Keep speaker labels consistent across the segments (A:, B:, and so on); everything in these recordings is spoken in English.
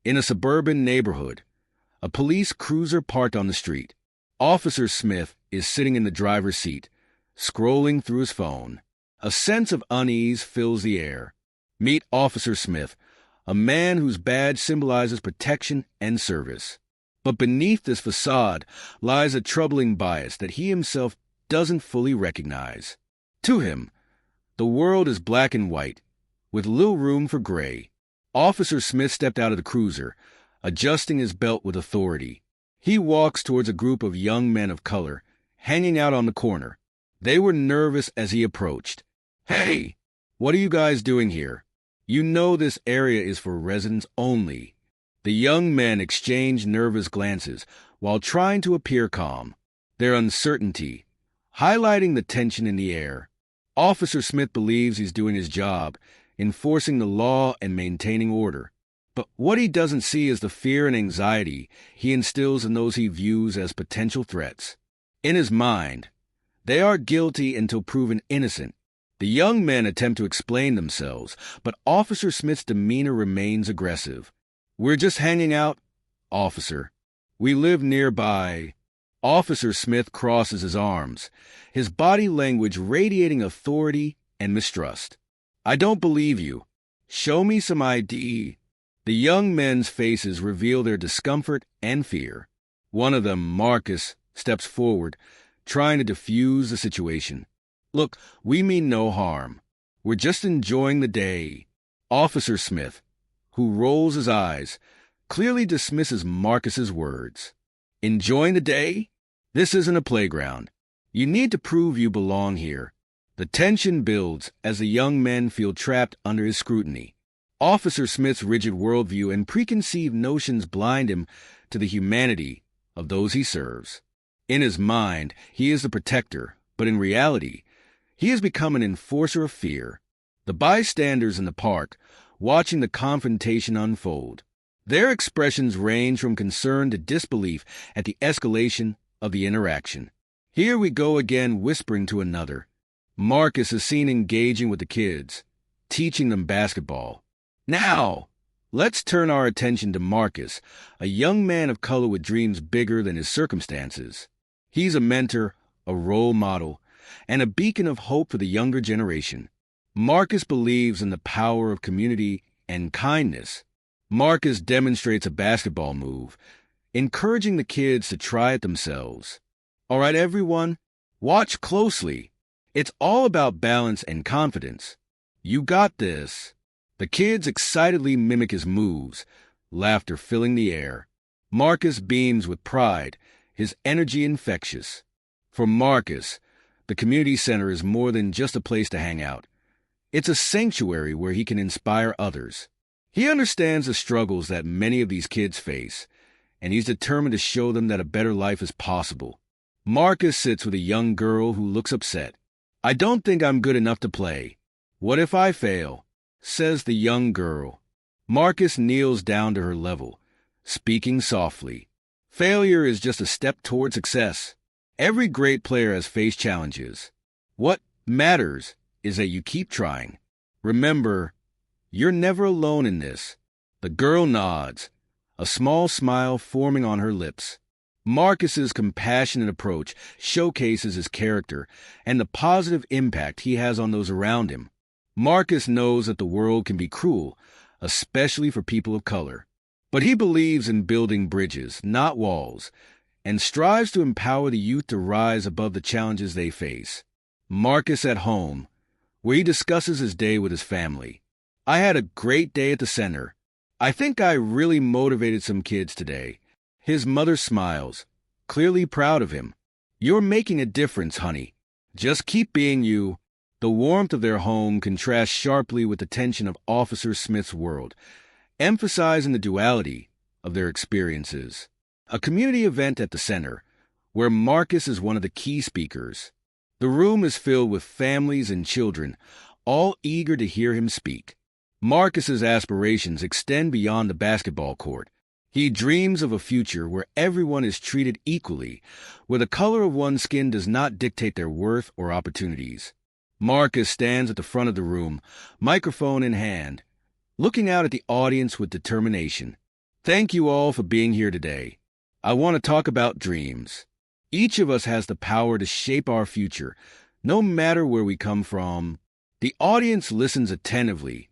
A: In a suburban neighborhood, a police cruiser parked on the street. Officer Smith is sitting in the driver's seat, scrolling through his phone. A sense of unease fills the air. Meet Officer Smith, a man whose badge symbolizes protection and service. But beneath this facade lies a troubling bias that he himself doesn't fully recognize. To him, the world is black and white, with little room for gray. Officer Smith stepped out of the cruiser, adjusting his belt with authority. He walks towards a group of young men of color, hanging out on the corner. They were nervous as he approached. "Hey, what are you guys doing here? You know this area is for residents only." The young men exchange nervous glances while trying to appear calm, their uncertainty highlighting the tension in the air. Officer Smith believes he's doing his job, enforcing the law and maintaining order. But what he doesn't see is the fear and anxiety he instills in those he views as potential threats. In his mind, they are guilty until proven innocent. The young men attempt to explain themselves, but Officer Smith's demeanor remains aggressive. "We're just hanging out, officer. We live nearby." Officer Smith crosses his arms, his body language radiating authority and mistrust. "I don't believe you. Show me some ID." The young men's faces reveal their discomfort and fear. One of them, Marcus, steps forward, trying to defuse the situation. "Look, we mean no harm. We're just enjoying the day." Officer Smith, who rolls his eyes, clearly dismisses Marcus's words. "Enjoying the day? This isn't a playground. You need to prove you belong here." The tension builds as the young men feel trapped under his scrutiny. Officer Smith's rigid worldview and preconceived notions blind him to the humanity of those he serves. In his mind, he is the protector, but in reality, he has become an enforcer of fear. The bystanders in the park, watching the confrontation unfold, their expressions range from concern to disbelief at the escalation of the interaction. Here we go again, whispering to another. Marcus is seen engaging with the kids, teaching them basketball. Now, let's turn our attention to Marcus, a young man of color with dreams bigger than his circumstances. He's a mentor, a role model, and a beacon of hope for the younger generation. Marcus believes in the power of community and kindness. Marcus demonstrates a basketball move, encouraging the kids to try it themselves. "All right, everyone, watch closely. It's all about balance and confidence. You got this." The kids excitedly mimic his moves, laughter filling the air. Marcus beams with pride, his energy infectious. For Marcus, the community center is more than just a place to hang out. It's a sanctuary where he can inspire others. He understands the struggles that many of these kids face, and he's determined to show them that a better life is possible. Marcus sits with a young girl who looks upset. "I don't think I'm good enough to play. What if I fail?" says the young girl. Marcus kneels down to her level, speaking softly. "Failure is just a step toward success. Every great player has faced challenges. What matters is that you keep trying. Remember, you're never alone in this." The girl nods, a small smile forming on her lips. Marcus's compassionate approach showcases his character and the positive impact he has on those around him. Marcus knows that the world can be cruel, especially for people of color. But he believes in building bridges, not walls, and strives to empower the youth to rise above the challenges they face. Marcus at home, where he discusses his day with his family. "I had a great day at the center. I think I really motivated some kids today." His mother smiles, clearly proud of him. "You're making a difference, honey. Just keep being you." The warmth of their home contrasts sharply with the tension of Officer Smith's world, emphasizing the duality of their experiences. A community event at the center, where Marcus is one of the key speakers. The room is filled with families and children, all eager to hear him speak. Marcus's aspirations extend beyond the basketball court. He dreams of a future where everyone is treated equally, where the color of one's skin does not dictate their worth or opportunities. Marcus stands at the front of the room, microphone in hand, looking out at the audience with determination. Thank you all for being here today. I want to talk about dreams. Each of us has the power to shape our future, no matter where we come from. The audience listens attentively,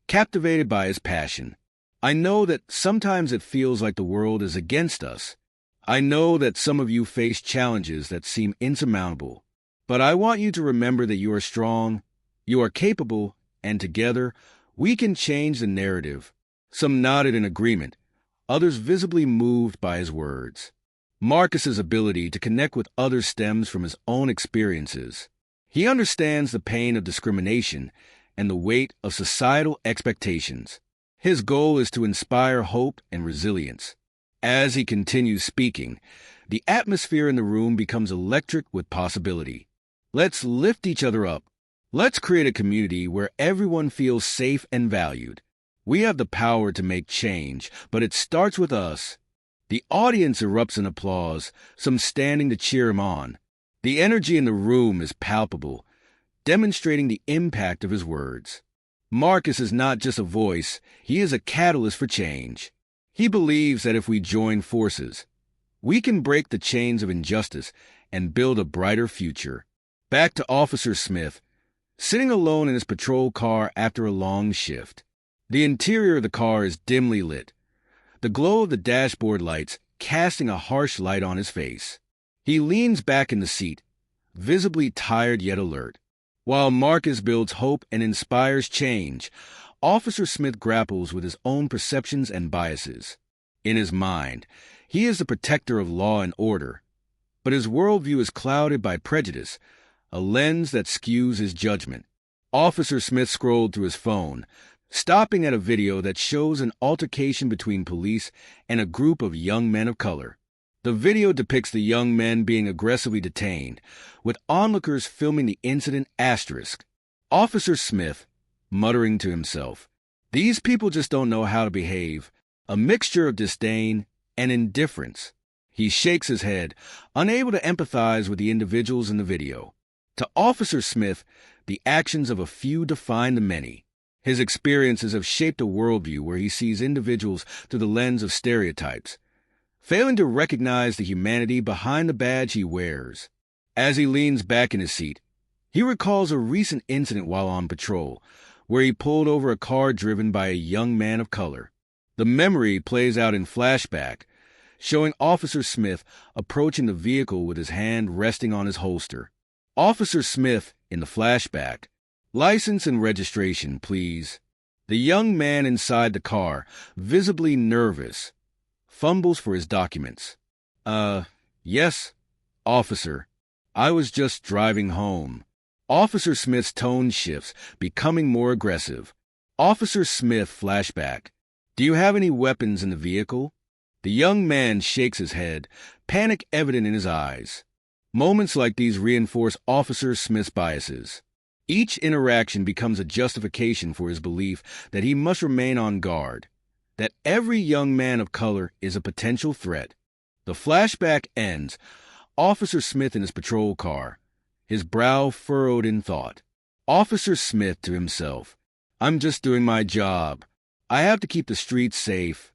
A: captivated by his passion. I know that sometimes it feels like the world is against us. I know that some of you face challenges that seem insurmountable. But I want you to remember that you are strong, you are capable, and together, we can change the narrative. Some nodded in agreement, others visibly moved by his words. Marcus's ability to connect with others stems from his own experiences. He understands the pain of discrimination and the weight of societal expectations. His goal is to inspire hope and resilience. As he continues speaking, the atmosphere in the room becomes electric with possibility. Let's lift each other up. Let's create a community where everyone feels safe and valued. We have the power to make change, but it starts with us. The audience erupts in applause, some standing to cheer him on. The energy in the room is palpable, demonstrating the impact of his words. Marcus is not just a voice, he is a catalyst for change. He believes that if we join forces, we can break the chains of injustice and build a brighter future. Back to Officer Smith, sitting alone in his patrol car after a long shift. The interior of the car is dimly lit, the glow of the dashboard lights casting a harsh light on his face. He leans back in the seat, visibly tired yet alert. While Marcus builds hope and inspires change, Officer Smith grapples with his own perceptions and biases. In his mind, he is the protector of law and order, but his worldview is clouded by prejudice, a lens that skews his judgment. Officer Smith scrolled through his phone, stopping at a video that shows an altercation between police and a group of young men of color. The video depicts the young men being aggressively detained, with onlookers filming the incident asterisk. Officer Smith, muttering to himself, "These people just don't know how to behave," a mixture of disdain and indifference. He shakes his head, unable to empathize with the individuals in the video. To Officer Smith, the actions of a few define the many. His experiences have shaped a worldview where he sees individuals through the lens of stereotypes, failing to recognize the humanity behind the badge he wears. As he leans back in his seat, he recalls a recent incident while on patrol, where he pulled over a car driven by a young man of color. The memory plays out in flashback, showing Officer Smith approaching the vehicle with his hand resting on his holster. Officer Smith, in the flashback, "License and registration, please." The young man inside the car, visibly nervous, fumbles for his documents. Yes, officer. I was just driving home." Officer Smith's tone shifts, becoming more aggressive. Officer Smith, flashback. "Do you have any weapons in the vehicle?" The young man shakes his head, panic evident in his eyes. Moments like these reinforce Officer Smith's biases. Each interaction becomes a justification for his belief that he must remain on guard, that every young man of color is a potential threat. The flashback ends. Officer Smith in his patrol car, his brow furrowed in thought. Officer Smith to himself, "I'm just doing my job. I have to keep the streets safe."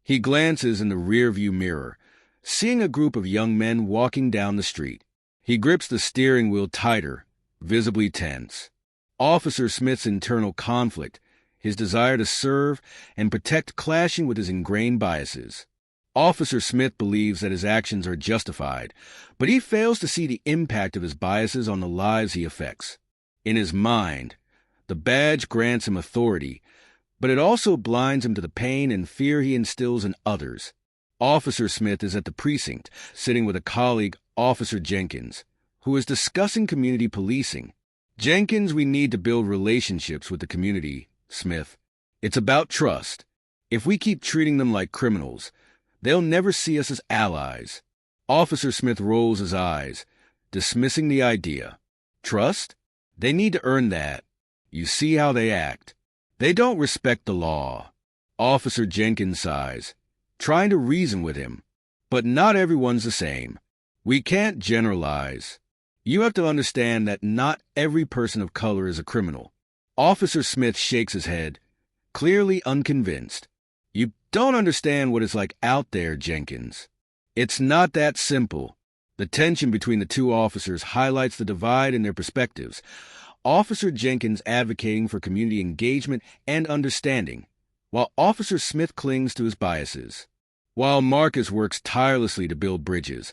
A: He glances in the rearview mirror, seeing a group of young men walking down the street. He grips the steering wheel tighter, visibly tense. Officer Smith's internal conflict, his desire to serve and protect clashing with his ingrained biases. Officer Smith believes that his actions are justified, but he fails to see the impact of his biases on the lives he affects. In his mind, the badge grants him authority, but it also blinds him to the pain and fear he instills in others. Officer Smith is at the precinct, sitting with a colleague, Officer Jenkins, who is discussing community policing. "Jenkins, we need to build relationships with the community, Smith. It's about trust. If we keep treating them like criminals, they'll never see us as allies." Officer Smith rolls his eyes, dismissing the idea. "Trust? They need to earn that. You see how they act. They don't respect the law." Officer Jenkins sighs, trying to reason with him. "But not everyone's the same. We can't generalize. You have to understand that not every person of color is a criminal." Officer Smith shakes his head, clearly unconvinced. "You Don't understand what it's like out there, Jenkins. It's not that simple. The tension between the two officers highlights the divide in their perspectives. Officer Jenkins advocating for community engagement and understanding, while Officer Smith clings to his biases. While Marcus works tirelessly to build bridges,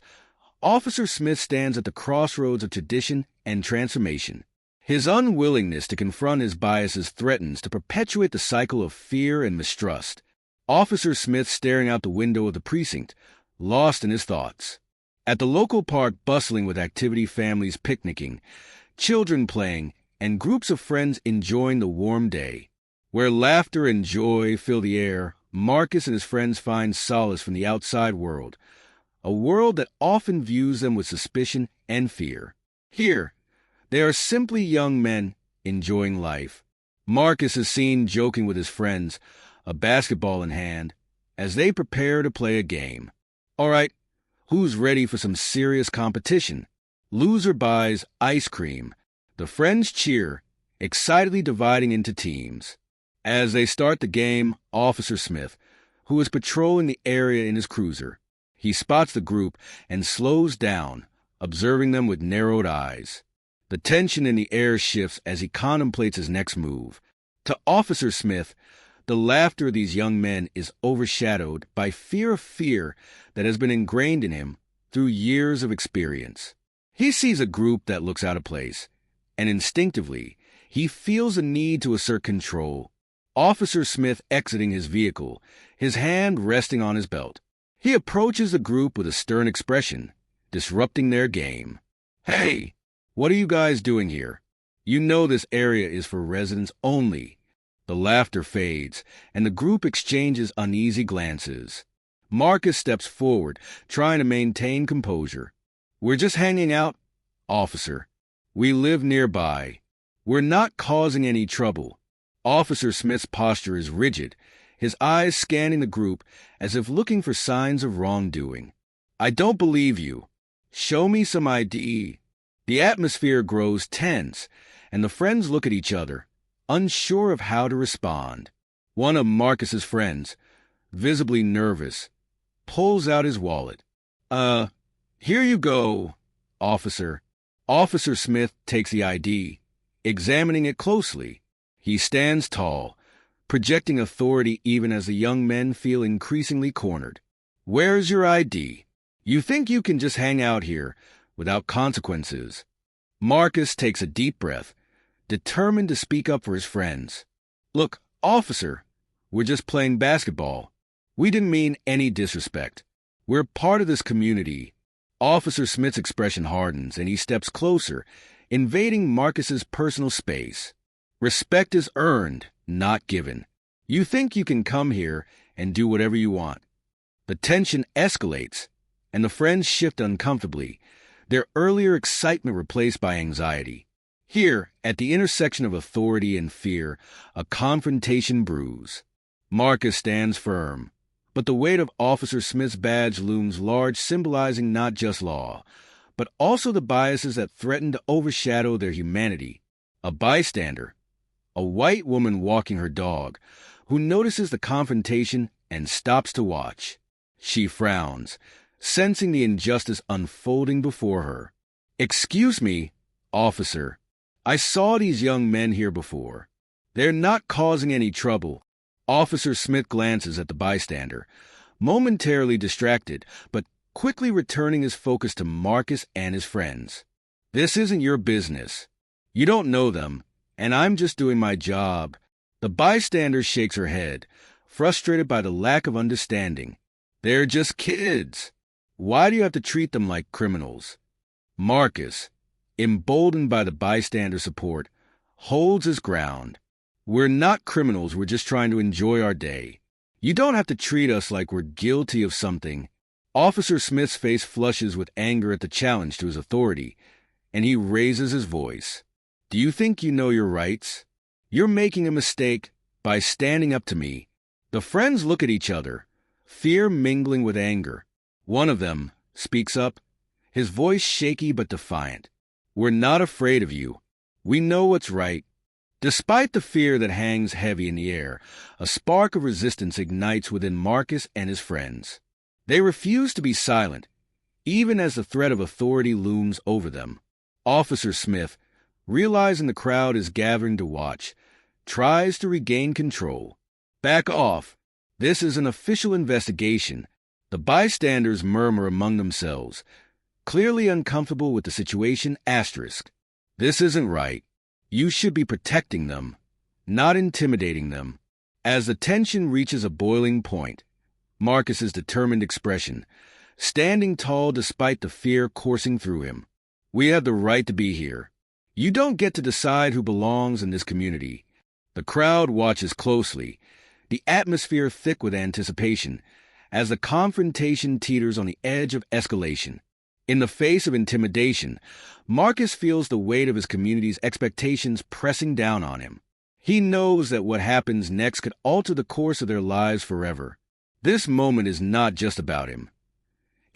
A: Officer Smith stands at the crossroads of tradition and transformation. His unwillingness to confront his biases threatens to perpetuate the cycle of fear and mistrust. Officer Smith staring out the window of the precinct, lost in his thoughts. At the local park bustling with activity, families picnicking, children playing, and groups of friends enjoying the warm day. Where laughter and joy fill the air, Marcus and his friends find solace from the outside world, a world that often views them with suspicion and fear. Here, they are simply young men enjoying life. Marcus is seen joking with his friends, a basketball in hand, as they prepare to play a game. All right, who's ready for some serious competition? Loser buys ice cream. The friends cheer, excitedly dividing into teams. As they start the game, Officer Smith, who is patrolling the area in his cruiser, he spots the group and slows down, observing them with narrowed eyes. The tension in the air shifts as he contemplates his next move. To Officer Smith, the laughter of these young men is overshadowed by fear that has been ingrained in him through years of experience. He sees a group that looks out of place, and instinctively, he feels a need to assert control. Officer Smith exiting his vehicle, his hand resting on his belt. He approaches the group with a stern expression, disrupting their game. Hey, what are you guys doing here? You know this area is for residents only. The laughter fades, and the group exchanges uneasy glances. Marcus steps forward, trying to maintain composure. We're just hanging out, officer. We live nearby. We're not causing any trouble. Officer Smith's posture is rigid, his eyes scanning the group as if looking for signs of wrongdoing. I don't believe you. Show me some ID. The atmosphere grows tense, and the friends look at each other, unsure of how to respond. One of Marcus's friends, visibly nervous, pulls out his wallet. Here you go, officer. Officer Smith takes the ID, examining it closely. He stands tall, projecting authority even as the young men feel increasingly cornered. Where's your ID? You think you can just hang out here without consequences? Marcus takes a deep breath, determined to speak up for his friends. Look, officer, we're just playing basketball. We didn't mean any disrespect. We're part of this community. Officer Smith's expression hardens, and he steps closer, invading Marcus's personal space. Respect is earned, not given. You think you can come here and do whatever you want. The tension escalates, and the friends shift uncomfortably, their earlier excitement replaced by anxiety. Here, at the intersection of authority and fear, a confrontation brews. Marcus stands firm, but the weight of Officer Smith's badge looms large, symbolizing not just law, but also the biases that threaten to overshadow their humanity. A bystander, a white woman walking her dog, who notices the confrontation and stops to watch. She frowns, sensing the injustice unfolding before her. Excuse me, officer. I saw these young men here before. They're not causing any trouble. Officer Smith glances at the bystander, momentarily distracted, but quickly returning his focus to Marcus and his friends. This isn't your business. You don't know them, and I'm just doing my job. The bystander shakes her head, frustrated by the lack of understanding. They're just kids. Why do you have to treat them like criminals? Marcus, emboldened by the bystander support, holds his ground. We're not criminals, we're just trying to enjoy our day. You don't have to treat us like we're guilty of something. Officer Smith's face flushes with anger at the challenge to his authority, and he raises his voice. Do you think you know your rights? You're making a mistake by standing up to me. The friends look at each other, fear mingling with anger. One of them speaks up, his voice shaky but defiant. We're not afraid of you. We know what's right. Despite the fear that hangs heavy in the air, a spark of resistance ignites within Marcus and his friends. They refuse to be silent, even as the threat of authority looms over them. Officer Smith, realizing the crowd is gathering to watch, tries to regain control. "Back off. This is an official investigation." The bystanders murmur among themselves, clearly uncomfortable with the situation. This isn't right. You should be protecting them, not intimidating them. As the tension reaches a boiling point, Marcus's determined expression, standing tall despite the fear coursing through him. "We have the right to be here. You don't get to decide who belongs in this community." The crowd watches closely, the atmosphere thick with anticipation, as the confrontation teeters on the edge of escalation. In the face of intimidation, Marcus feels the weight of his community's expectations pressing down on him. He knows that what happens next could alter the course of their lives forever. This moment is not just about him.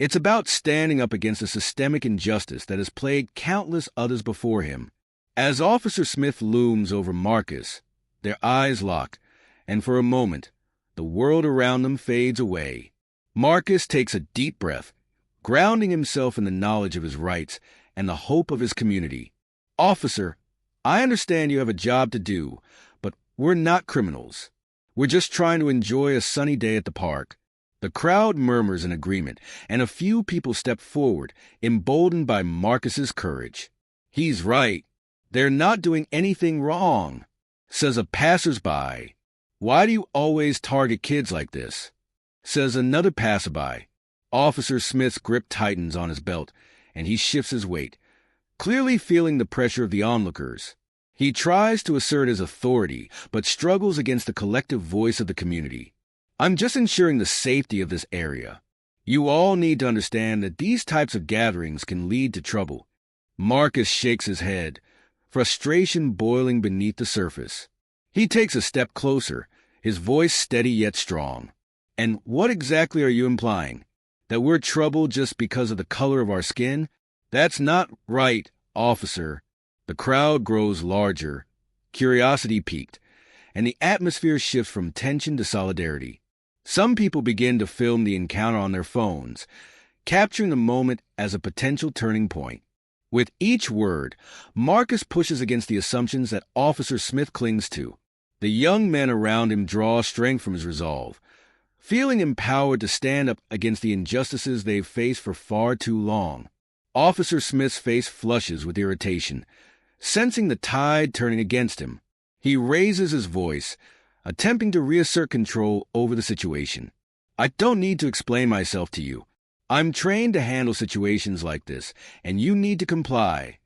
A: It's about standing up against a systemic injustice that has plagued countless others before him. As Officer Smith looms over Marcus, their eyes lock, and for a moment, the world around them fades away. Marcus takes a deep breath, grounding himself in the knowledge of his rights and the hope of his community. "Officer, I understand you have a job to do, but we're not criminals. We're just trying to enjoy a sunny day at the park." The crowd murmurs in agreement, and a few people step forward, emboldened by Marcus's courage. "He's right. They're not doing anything wrong," says a passersby. "Why do you always target kids like this?" says another passerby. Officer Smith's grip tightens on his belt, and he shifts his weight, clearly feeling the pressure of the onlookers. He tries to assert his authority, but struggles against the collective voice of the community. "I'm just ensuring the safety of this area. You all need to understand that these types of gatherings can lead to trouble." Marcus shakes his head, frustration boiling beneath the surface. He takes a step closer, his voice steady yet strong. "And what exactly are you implying? That we're trouble just because of the color of our skin? That's not right, officer." The crowd grows larger, curiosity piqued, and the atmosphere shifts from tension to solidarity. Some people begin to film the encounter on their phones, capturing the moment as a potential turning point. With each word, Marcus pushes against the assumptions that Officer Smith clings to. The young men around him draw strength from his resolve, feeling empowered to stand up against the injustices they've faced for far too long. Officer Smith's face flushes with irritation, sensing the tide turning against him. He raises his voice, attempting to reassert control over the situation. "I don't need to explain myself to you. I'm trained to handle situations like this, and you need to comply."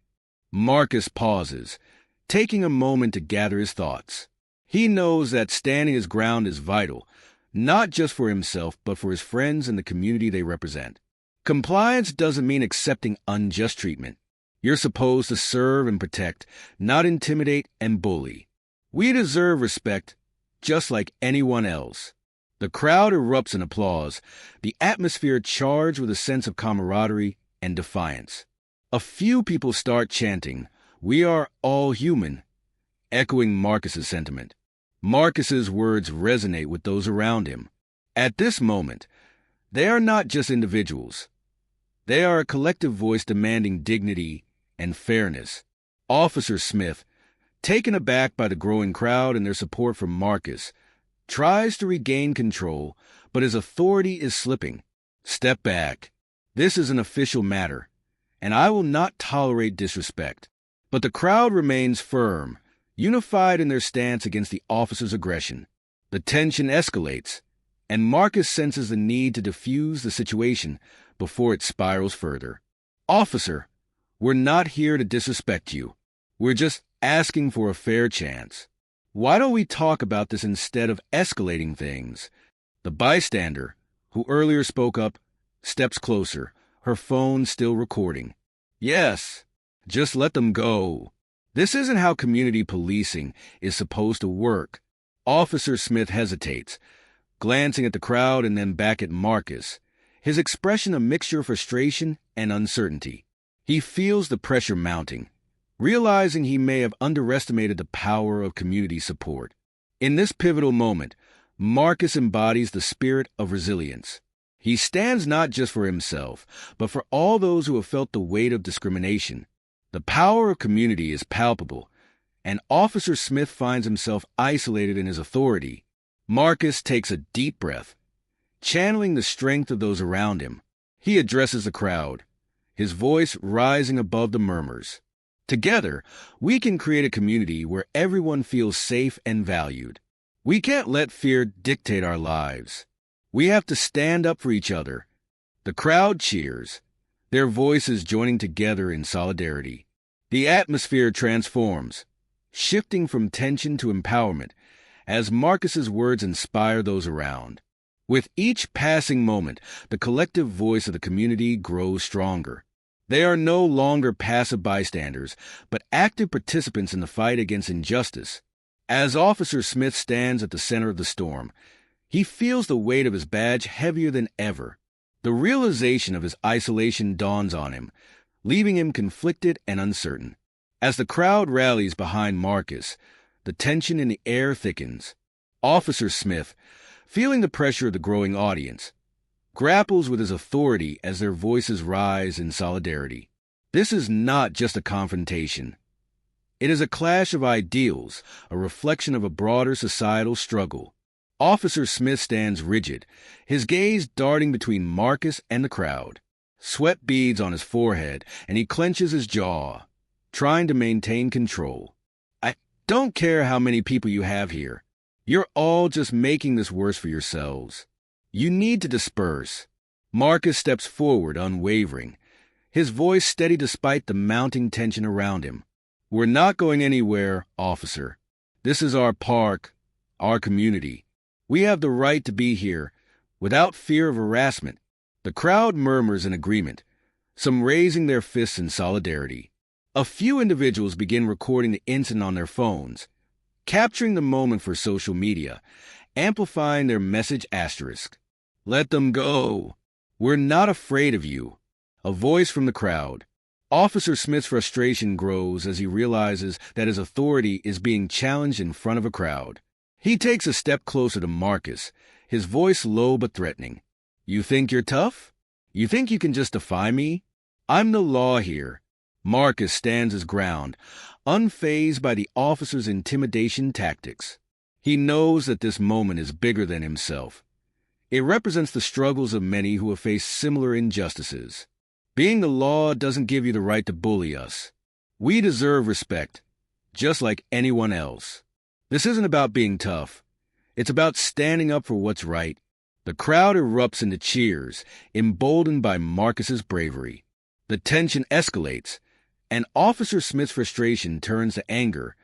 A: Marcus pauses, taking a moment to gather his thoughts. He knows that standing his ground is vital, not just for himself, but for his friends and the community they represent. Compliance doesn't mean accepting unjust treatment. You're supposed to serve and protect, not intimidate and bully. We deserve respect, just like anyone else. The crowd erupts in applause, the atmosphere charged with a sense of camaraderie and defiance. A few people start chanting, "We are all human," echoing Marcus's sentiment. Marcus's words resonate with those around him. At this moment, they are not just individuals. They are a collective voice demanding dignity and fairness. Officer Smith, taken aback by the growing crowd and their support for Marcus, tries to regain control, but his authority is slipping. "Step back. This is an official matter, and I will not tolerate disrespect." But the crowd remains firm, unified in their stance against the officer's aggression. The tension escalates, and Marcus senses the need to defuse the situation before it spirals further. "Officer, we're not here to disrespect you. We're just asking for a fair chance. Why don't we talk about this instead of escalating things?" The bystander, who earlier spoke up, steps closer, her phone still recording. "Yes, just let them go. This isn't how community policing is supposed to work." Officer Smith hesitates, glancing at the crowd and then back at Marcus, his expression a mixture of frustration and uncertainty. He feels the pressure mounting, realizing he may have underestimated the power of community support. In this pivotal moment, Marcus embodies the spirit of resilience. He stands not just for himself, but for all those who have felt the weight of discrimination. The power of community is palpable, and Officer Smith finds himself isolated in his authority. Marcus takes a deep breath, channeling the strength of those around him. He addresses the crowd, his voice rising above the murmurs. Together, we can create a community where everyone feels safe and valued. We can't let fear dictate our lives. We have to stand up for each other. The crowd cheers, their voices joining together in solidarity. The atmosphere transforms, shifting from tension to empowerment, as Marcus's words inspire those around. With each passing moment, the collective voice of the community grows stronger. They are no longer passive bystanders, but active participants in the fight against injustice. As Officer Smith stands at the center of the storm, he feels the weight of his badge heavier than ever. The realization of his isolation dawns on him, leaving him conflicted and uncertain. As the crowd rallies behind Marcus, the tension in the air thickens. Officer Smith, feeling the pressure of the growing audience, grapples with his authority as their voices rise in solidarity. This is not just a confrontation. It is a clash of ideals, a reflection of a broader societal struggle. Officer Smith stands rigid, his gaze darting between Marcus and the crowd. Sweat beads on his forehead, and he clenches his jaw, trying to maintain control. I don't care how many people you have here. You're all just making this worse for yourselves. You need to disperse. Marcus steps forward, unwavering, his voice steady despite the mounting tension around him. We're not going anywhere, officer. This is our park, our community. We have the right to be here, without fear of harassment. The crowd murmurs in agreement, some raising their fists in solidarity. A few individuals begin recording the incident on their phones, capturing the moment for social media, amplifying their message asterisk. Let them go. We're not afraid of you. A voice from the crowd. Officer Smith's frustration grows as he realizes that his authority is being challenged in front of a crowd. He takes a step closer to Marcus, his voice low but threatening. You think you're tough? You think you can just defy me? I'm the law here. Marcus stands his ground, unfazed by the officer's intimidation tactics. He knows that this moment is bigger than himself. It represents the struggles of many who have faced similar injustices. Being the law doesn't give you the right to bully us. We deserve respect, just like anyone else. This isn't about being tough. It's about standing up for what's right. The crowd erupts into cheers, emboldened by Marcus's bravery. The tension escalates, and Officer Smith's frustration turns to anger,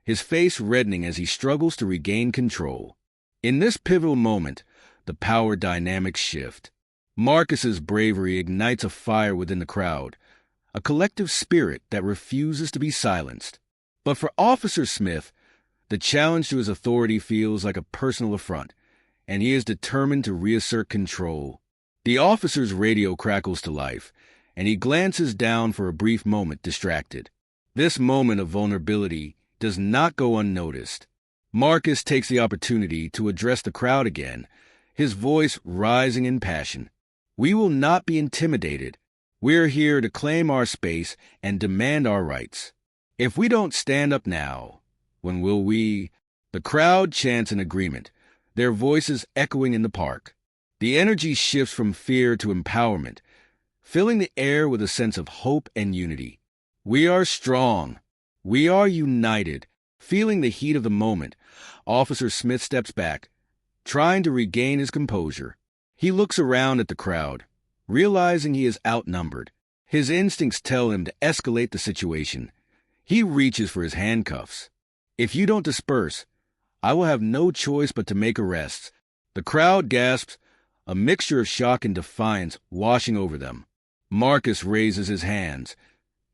A: his face reddening as he struggles to regain control. In this pivotal moment, the power dynamics shift. Marcus's bravery ignites a fire within the crowd, a collective spirit that refuses to be silenced. But for Officer Smith, the challenge to his authority feels like a personal affront, and he is determined to reassert control. The officer's radio crackles to life, and he glances down for a brief moment, distracted. This moment of vulnerability does not go unnoticed. Marcus takes the opportunity to address the crowd again, his voice rising in passion. We will not be intimidated. We're here to claim our space and demand our rights. If we don't stand up now, when will we? The crowd chants in agreement, their voices echoing in the park. The energy shifts from fear to empowerment, filling the air with a sense of hope and unity. We are strong. We are united. Feeling the heat of the moment, Officer Smith steps back, trying to regain his composure. He looks around at the crowd, realizing he is outnumbered. His instincts tell him to escalate the situation. He reaches for his handcuffs. If you don't disperse, I will have no choice but to make arrests. The crowd gasps, a mixture of shock and defiance washing over them. Marcus raises his hands,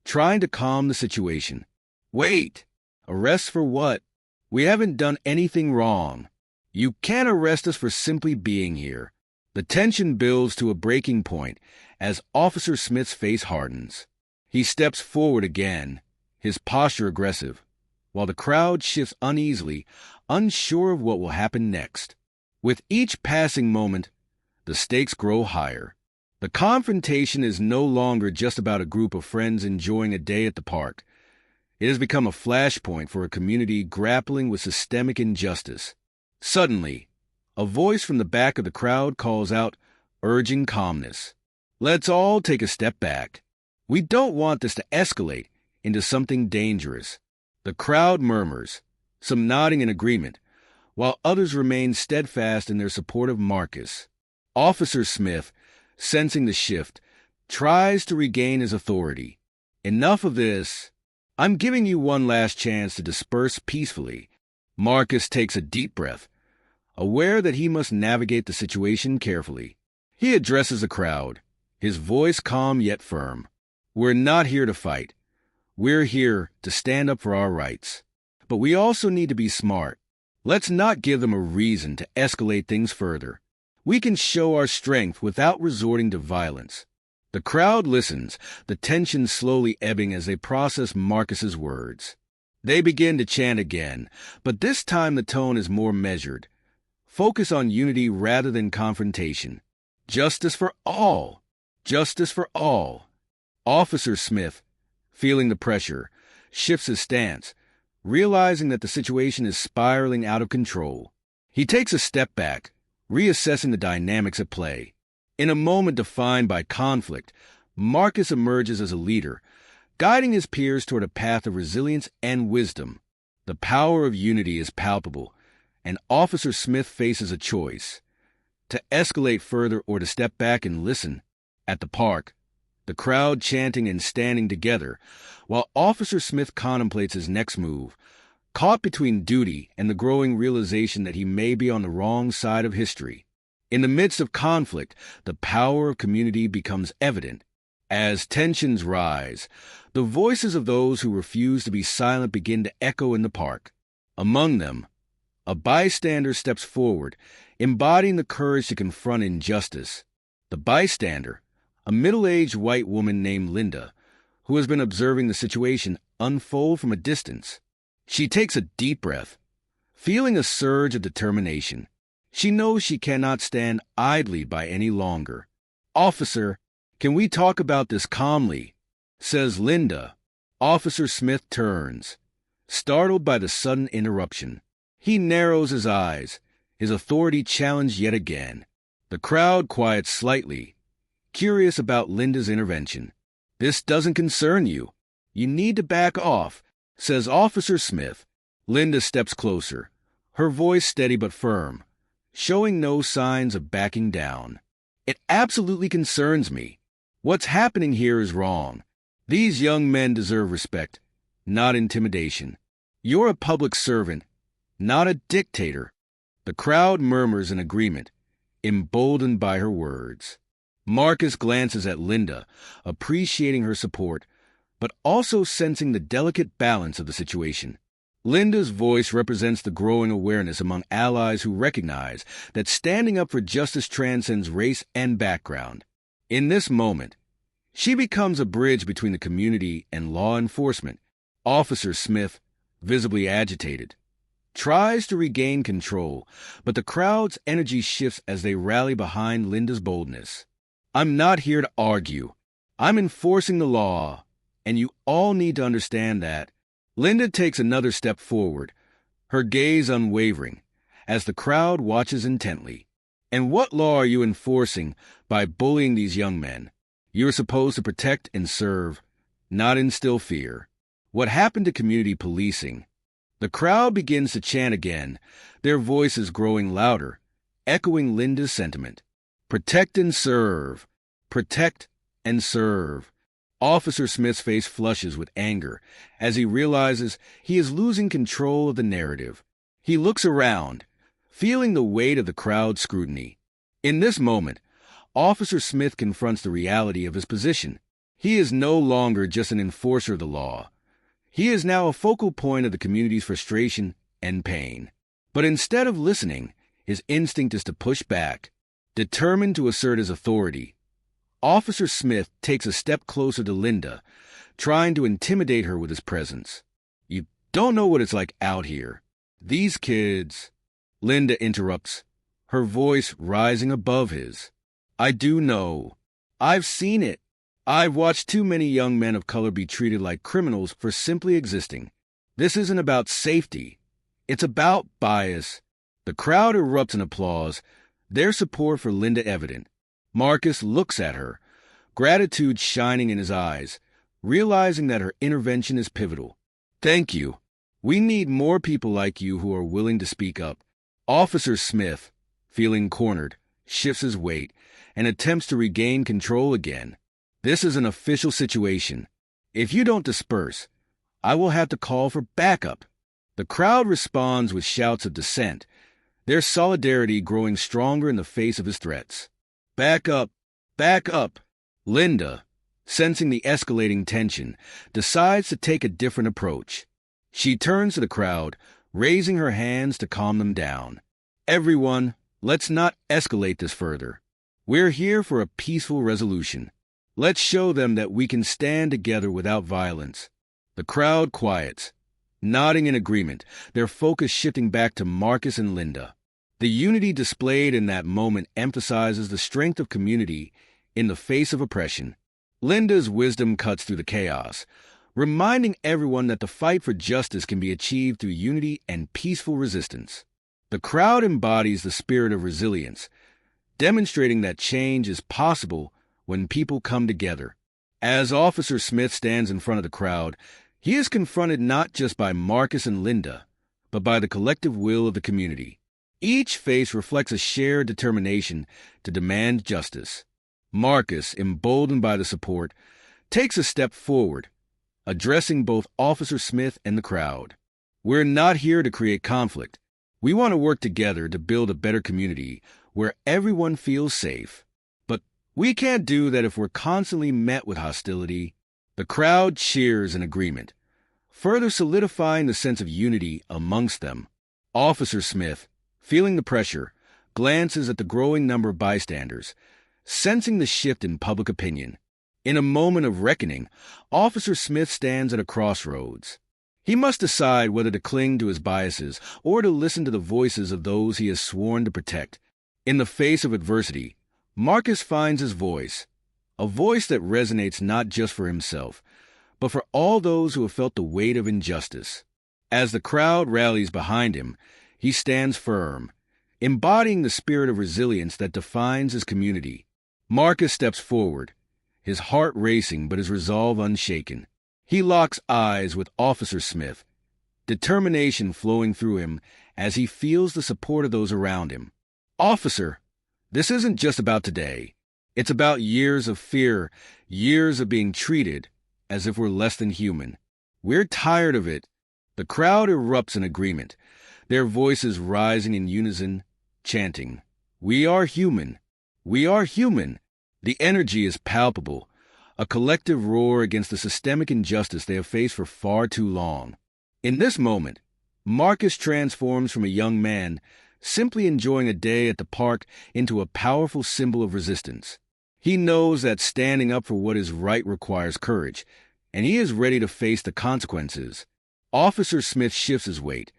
A: trying to calm the situation. Wait! Arrests for what? We haven't done anything wrong. You can't arrest us for simply being here. The tension builds to a breaking point as Officer Smith's face hardens. He steps forward again, his posture aggressive, while the crowd shifts uneasily, unsure of what will happen next. With each passing moment, the stakes grow higher. The confrontation is no longer just about a group of friends enjoying a day at the park. It has become a flashpoint for a community grappling with systemic injustice. Suddenly, a voice from the back of the crowd calls out, urging calmness. Let's all take a step back. We don't want this to escalate into something dangerous. The crowd murmurs, some nodding in agreement, while others remain steadfast in their support of Marcus. Officer Smith, sensing the shift, tries to regain his authority. Enough of this. I'm giving you one last chance to disperse peacefully. Marcus takes a deep breath, aware that he must navigate the situation carefully. He addresses the crowd, his voice calm yet firm. We're not here to fight. We're here to stand up for our rights. But we also need to be smart. Let's not give them a reason to escalate things further. We can show our strength without resorting to violence. The crowd listens, the tension slowly ebbing as they process Marcus's words. They begin to chant again, but this time the tone is more measured. Focus on unity rather than confrontation. Justice for all. Justice for all. Officer Smith, feeling the pressure, shifts his stance, realizing that the situation is spiraling out of control. He takes a step back, reassessing the dynamics at play. In a moment defined by conflict, Marcus emerges as a leader, guiding his peers toward a path of resilience and wisdom. The power of unity is palpable, and Officer Smith faces a choice: to escalate further or to step back and listen. At the park, the crowd chanting and standing together, while Officer Smith contemplates his next move, caught between duty and the growing realization that he may be on the wrong side of history. In the midst of conflict, the power of community becomes evident. As tensions rise, the voices of those who refuse to be silent begin to echo in the park. Among them, a bystander steps forward, embodying the courage to confront injustice. The bystander, a middle-aged white woman named Linda, who has been observing the situation unfold from a distance. She takes a deep breath, feeling a surge of determination. She knows she cannot stand idly by any longer. "Officer, can we talk about this calmly?" says Linda. Officer Smith turns, startled by the sudden interruption. He narrows his eyes, his authority challenged yet again. The crowd quiets slightly, curious about Linda's intervention. "This doesn't concern you. You need to back off," says Officer Smith. Linda steps closer, her voice steady but firm, showing no signs of backing down. "It absolutely concerns me. What's happening here is wrong. These young men deserve respect, not intimidation. You're a public servant, not a dictator." The crowd murmurs in agreement, emboldened by her words. Marcus glances at Linda, appreciating her support, but also sensing the delicate balance of the situation. Linda's voice represents the growing awareness among allies who recognize that standing up for justice transcends race and background. In this moment, she becomes a bridge between the community and law enforcement. Officer Smith, visibly agitated, tries to regain control, but the crowd's energy shifts as they rally behind Linda's boldness. "I'm not here to argue. I'm enforcing the law, and you all need to understand that." Linda takes another step forward, her gaze unwavering, as the crowd watches intently. "And what law are you enforcing by bullying these young men? You're supposed to protect and serve, not instill fear. What happened to community policing?" The crowd begins to chant again, their voices growing louder, echoing Linda's sentiment. "Protect and serve. Protect and serve." Officer Smith's face flushes with anger as he realizes he is losing control of the narrative. He looks around, feeling the weight of the crowd's scrutiny. In this moment, Officer Smith confronts the reality of his position. He is no longer just an enforcer of the law. He is now a focal point of the community's frustration and pain. But instead of listening, his instinct is to push back. Determined to assert his authority, Officer Smith takes a step closer to Linda, trying to intimidate her with his presence. "You don't know what it's like out here. These kids—" Linda interrupts, her voice rising above his. "I do know. I've seen it. I've watched too many young men of color be treated like criminals for simply existing. This isn't about safety. It's about bias." The crowd erupts in applause, their support for Linda evident. Marcus looks at her, gratitude shining in his eyes, realizing that her intervention is pivotal. "Thank you. We need more people like you who are willing to speak up." Officer Smith, feeling cornered, shifts his weight and attempts to regain control again. "This is an official situation. If you don't disperse, I will have to call for backup." The crowd responds with shouts of dissent, their solidarity growing stronger in the face of his threats. "Back up! Back up!" Linda, sensing the escalating tension, decides to take a different approach. She turns to the crowd, raising her hands to calm them down. "Everyone, let's not escalate this further. We're here for a peaceful resolution. Let's show them that we can stand together without violence." The crowd quiets, nodding in agreement, their focus shifting back to Marcus and Linda. The unity displayed in that moment emphasizes the strength of community in the face of oppression. Linda's wisdom cuts through the chaos, reminding everyone that the fight for justice can be achieved through unity and peaceful resistance. The crowd embodies the spirit of resilience, demonstrating that change is possible when people come together. As Officer Smith stands in front of the crowd, he is confronted not just by Marcus and Linda, but by the collective will of the community. Each face reflects a shared determination to demand justice. Marcus, emboldened by the support, takes a step forward, addressing both Officer Smith and the crowd. "We're not here to create conflict. We want to work together to build a better community where everyone feels safe. But we can't do that if we're constantly met with hostility." The crowd cheers in agreement, further solidifying the sense of unity amongst them. Officer Smith, feeling the pressure, glances at the growing number of bystanders, sensing the shift in public opinion. In a moment of reckoning, Officer Smith stands at a crossroads. He must decide whether to cling to his biases or to listen to the voices of those he has sworn to protect. In the face of adversity, Marcus finds his voice, a voice that resonates not just for himself, but for all those who have felt the weight of injustice. As the crowd rallies behind him, he stands firm, embodying the spirit of resilience that defines his community. Marcus steps forward, his heart racing but his resolve unshaken. He locks eyes with Officer Smith, determination flowing through him as he feels the support of those around him. "Officer, this isn't just about today. It's about years of fear, years of being treated as if we're less than human. We're tired of it." The crowd erupts in agreement, their voices rising in unison, chanting, "We are human. We are human." The energy is palpable, a collective roar against the systemic injustice they have faced for far too long. In this moment, Marcus transforms from a young man simply enjoying a day at the park into a powerful symbol of resistance. He knows that standing up for what is right requires courage, and he is ready to face the consequences. Officer Smith shifts his weight,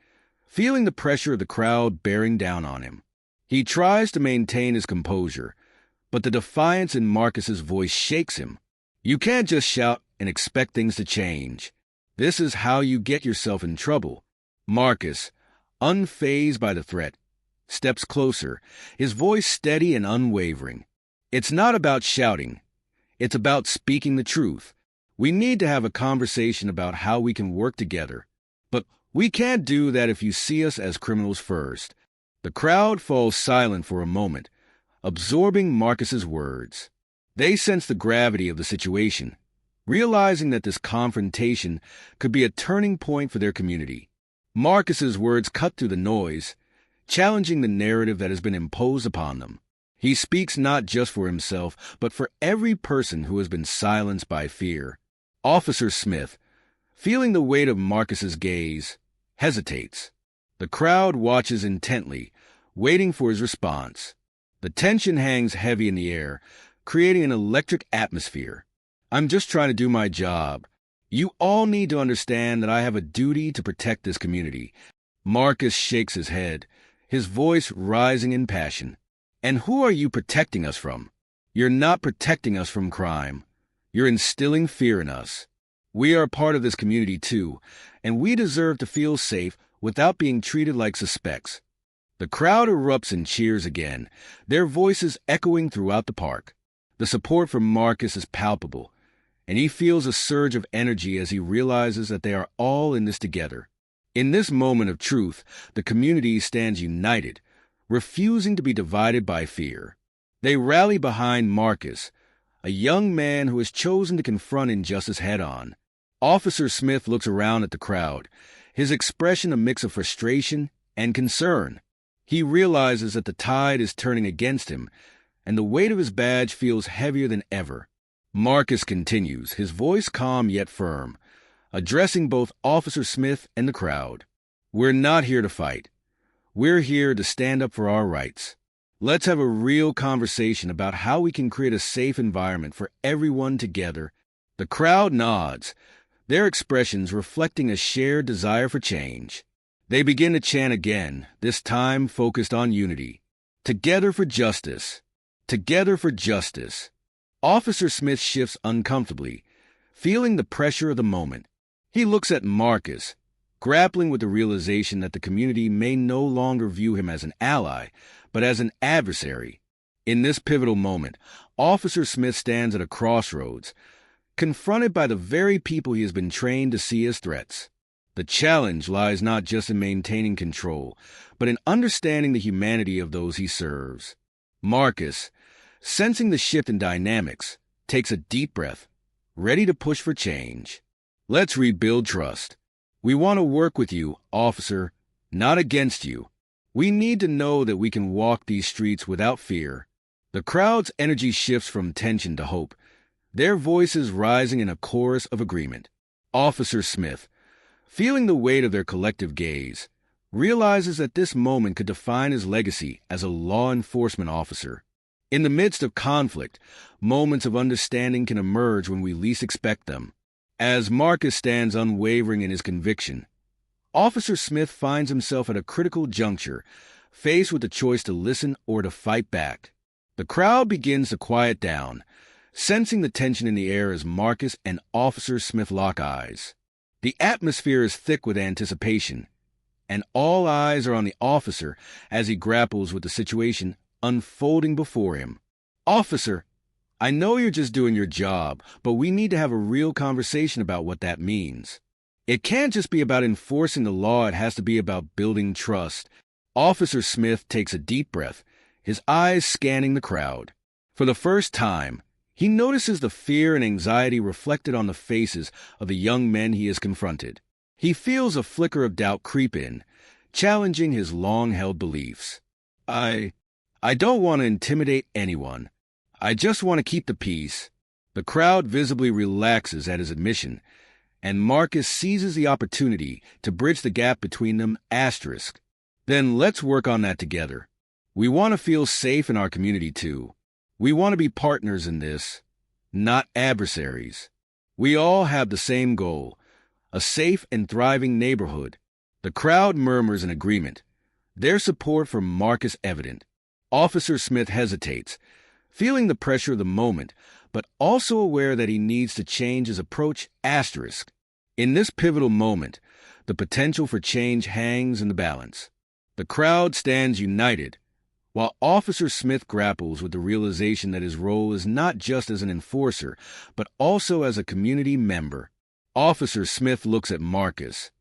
A: feeling the pressure of the crowd bearing down on him. He tries to maintain his composure, but the defiance in Marcus's voice shakes him. "You can't just shout and expect things to change. This is how you get yourself in trouble." Marcus, unfazed by the threat, steps closer, his voice steady and unwavering. "It's not about shouting. It's about speaking the truth. We need to have a conversation about how we can work together. But we can't do that if you see us as criminals first." The crowd falls silent for a moment, absorbing Marcus's words. They sense the gravity of the situation, realizing that this confrontation could be a turning point for their community. Marcus's words cut through the noise, challenging the narrative that has been imposed upon them. He speaks not just for himself, but for every person who has been silenced by fear. Officer Smith, feeling the weight of Marcus's gaze, hesitates. The crowd watches intently, waiting for his response. The tension hangs heavy in the air, creating an electric atmosphere. "I'm just trying to do my job. You all need to understand that I have a duty to protect this community." Marcus shakes his head, his voice rising in passion. "And who are you protecting us from? You're not protecting us from crime. You're instilling fear in us. We are part of this community too, and we deserve to feel safe without being treated like suspects." The crowd erupts in cheers again, their voices echoing throughout the park. The support from Marcus is palpable, and he feels a surge of energy as he realizes that they are all in this together. In this moment of truth, the community stands united, refusing to be divided by fear. They rally behind Marcus, a young man who has chosen to confront injustice head-on. Officer Smith looks around at the crowd, his expression a mix of frustration and concern. He realizes that the tide is turning against him, and the weight of his badge feels heavier than ever. Marcus continues, his voice calm yet firm, addressing both Officer Smith and the crowd. "We're not here to fight. We're here to stand up for our rights. Let's have a real conversation about how we can create a safe environment for everyone together." The crowd nods, their expressions reflecting a shared desire for change. They begin to chant again, this time focused on unity. "Together for justice. Together for justice." Officer Smith shifts uncomfortably, feeling the pressure of the moment. He looks at Marcus, grappling with the realization that the community may no longer view him as an ally, but as an adversary. In this pivotal moment, Officer Smith stands at a crossroads, confronted by the very people he has been trained to see as threats. The challenge lies not just in maintaining control, but in understanding the humanity of those he serves. Marcus, sensing the shift in dynamics, takes a deep breath, ready to push for change. "Let's rebuild trust. We want to work with you, officer, not against you. We need to know that we can walk these streets without fear." The crowd's energy shifts from tension to hope, their voices rising in a chorus of agreement. Officer Smith, feeling the weight of their collective gaze, realizes that this moment could define his legacy as a law enforcement officer. In the midst of conflict, moments of understanding can emerge when we least expect them. As Marcus stands unwavering in his conviction, Officer Smith finds himself at a critical juncture, faced with the choice to listen or to fight back. The crowd begins to quiet down, sensing the tension in the air as Marcus and Officer Smith lock eyes. The atmosphere is thick with anticipation, and all eyes are on the officer as he grapples with the situation unfolding before him. "Officer, I know you're just doing your job, but we need to have a real conversation about what that means. It can't just be about enforcing the law, it has to be about building trust." Officer Smith takes a deep breath, his eyes scanning the crowd. For the first time, he notices the fear and anxiety reflected on the faces of the young men he has confronted. He feels a flicker of doubt creep in, challenging his long-held beliefs. I don't want to intimidate anyone. I just want to keep the peace." The crowd visibly relaxes at his admission, and Marcus seizes the opportunity to bridge the gap between them. "Then let's work on that together. We want to feel safe in our community too. We want to be partners in this, not adversaries. We all have the same goal, a safe and thriving neighborhood." The crowd murmurs in agreement, their support for Marcus evident. Officer Smith hesitates, feeling the pressure of the moment, but also aware that he needs to change his approach. In this pivotal moment, the potential for change hangs in the balance. The crowd stands united, while Officer Smith grapples with the realization that his role is not just as an enforcer, but also as a community member. Officer Smith looks at Marcus,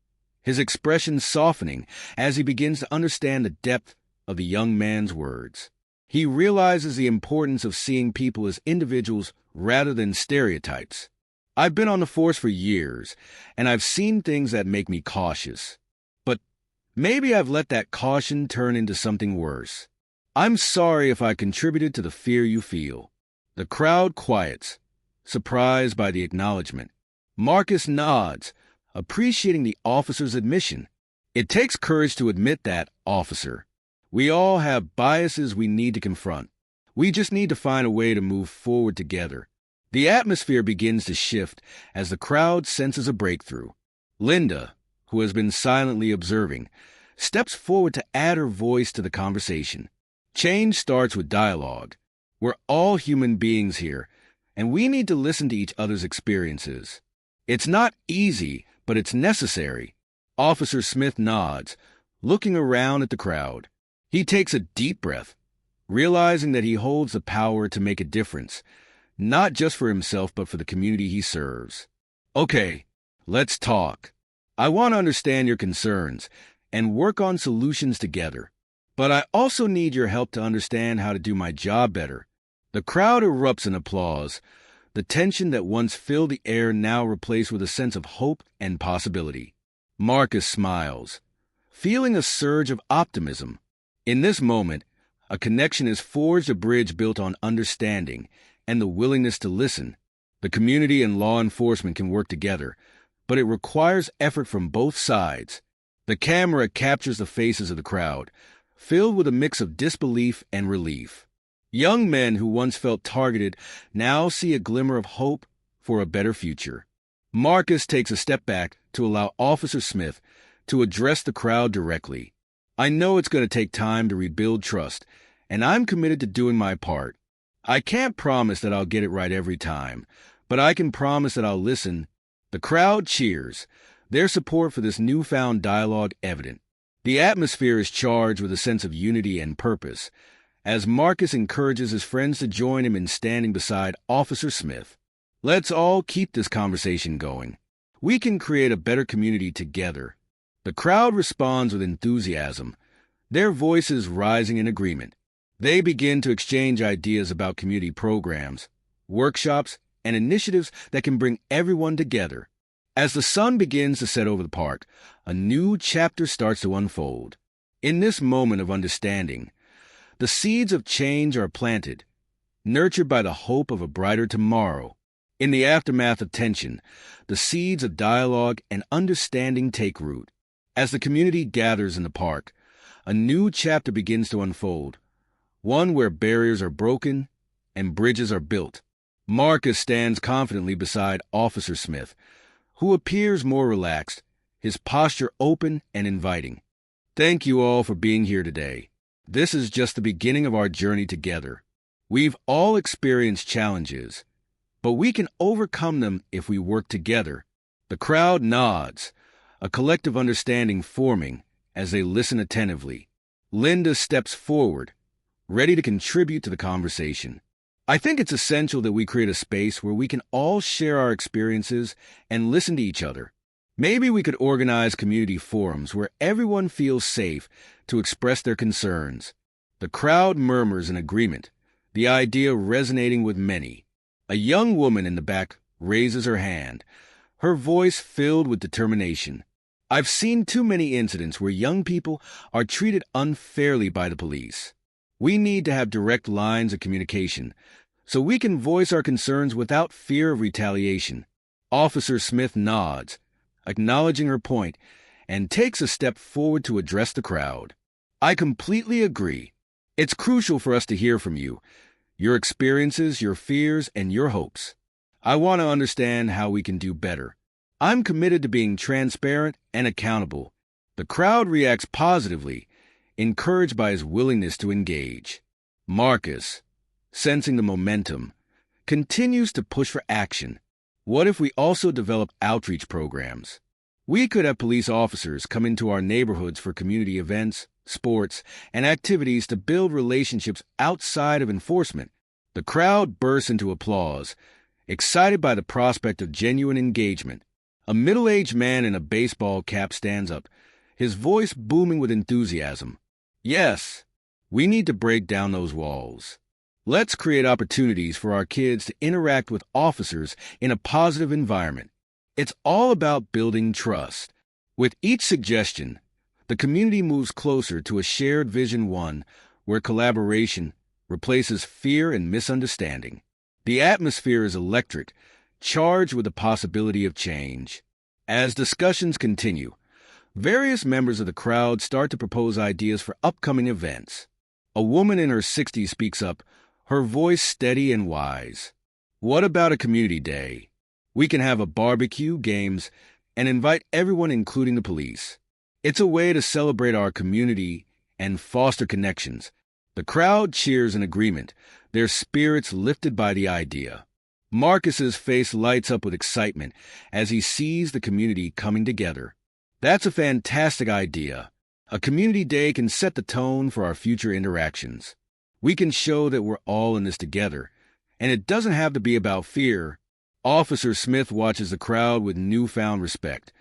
A: his expression softening as he begins to understand the depth of the young man's words. He realizes the importance of seeing people as individuals rather than stereotypes. "I've been on the force for years, and I've seen things that make me cautious. But maybe I've let that caution turn into something worse. I'm sorry if I contributed to the fear you feel." The crowd quiets, surprised by the acknowledgement. Marcus nods, appreciating the officer's admission. "It takes courage to admit that, officer. We all have biases we need to confront. We just need to find a way to move forward together. The atmosphere begins to shift as the crowd senses a breakthrough. Linda, who has been silently observing, steps forward to add her voice to the conversation. Change starts with dialogue. We're all human beings here, and we need to listen to each other's experiences. It's not easy, but it's necessary. Officer Smith nods, looking around at the crowd. He takes a deep breath, realizing that he holds the power to make a difference, not just for himself but for the community he serves. Okay, let's talk. I want to understand your concerns and work on solutions together. But I also need your help to understand how to do my job better. The crowd erupts in applause, the tension that once filled the air now replaced with a sense of hope and possibility. Marcus smiles, feeling a surge of optimism. In this moment, a connection is forged, a bridge built on understanding and the willingness to listen. The community and law enforcement can work together, but it requires effort from both sides. The camera captures the faces of the crowd, filled with a mix of disbelief and relief. Young men who once felt targeted now see a glimmer of hope for a better future. Marcus takes a step back to allow Officer Smith to address the crowd directly. I know it's going to take time to rebuild trust, and I'm committed to doing my part. I can't promise that I'll get it right every time, but I can promise that I'll listen. The crowd cheers, their support for this newfound dialogue evident. The atmosphere is charged with a sense of unity and purpose, as Marcus encourages his friends to join him in standing beside Officer Smith. Let's all keep this conversation going. We can create a better community together. The crowd responds with enthusiasm, their voices rising in agreement. They begin to exchange ideas about community programs, workshops, and initiatives that can bring everyone together. As the sun begins to set over the park, a new chapter starts to unfold. In this moment of understanding, the seeds of change are planted, nurtured by the hope of a brighter tomorrow. In the aftermath of tension, the seeds of dialogue and understanding take root. As the community gathers in the park, a new chapter begins to unfold, one where barriers are broken and bridges are built. Marcus stands confidently beside Officer Smith, who appears more relaxed, his posture open and inviting. Thank you all for being here today. This is just the beginning of our journey together. We've all experienced challenges, but we can overcome them if we work together. The crowd nods, a collective understanding forming as they listen attentively. Linda steps forward, ready to contribute to the conversation. I think it's essential that we create a space where we can all share our experiences and listen to each other. Maybe we could organize community forums where everyone feels safe to express their concerns. The crowd murmurs in agreement, the idea resonating with many. A young woman in the back raises her hand, her voice filled with determination. I've seen too many incidents where young people are treated unfairly by the police. We need to have direct lines of communication so we can voice our concerns without fear of retaliation. Officer Smith nods, acknowledging her point, and takes a step forward to address the crowd. I completely agree. It's crucial for us to hear from you, your experiences, your fears, and your hopes. I want to understand how we can do better. I'm committed to being transparent and accountable. The crowd reacts positively, encouraged by his willingness to engage. Marcus, sensing the momentum, continues to push for action. What if we also develop outreach programs? We could have police officers come into our neighborhoods for community events, sports, and activities to build relationships outside of enforcement. The crowd bursts into applause, excited by the prospect of genuine engagement. A middle-aged man in a baseball cap stands up, his voice booming with enthusiasm. Yes, we need to break down those walls. Let's create opportunities for our kids to interact with officers in a positive environment. It's all about building trust. With each suggestion, the community moves closer to a shared vision, one where collaboration replaces fear and misunderstanding. The atmosphere is electric, charged with the possibility of change. As discussions continue, various members of the crowd start to propose ideas for upcoming events. A woman in her 60s speaks up, her voice steady and wise. What about a community day? We can have a barbecue, games, and invite everyone, including the police. It's a way to celebrate our community and foster connections. The crowd cheers in agreement, their spirits lifted by the idea. Marcus's face lights up with excitement as he sees the community coming together. That's a fantastic idea. A community day can set the tone for our future interactions. We can show that we're all in this together, and it doesn't have to be about fear. Officer Smith watches the crowd with newfound respect,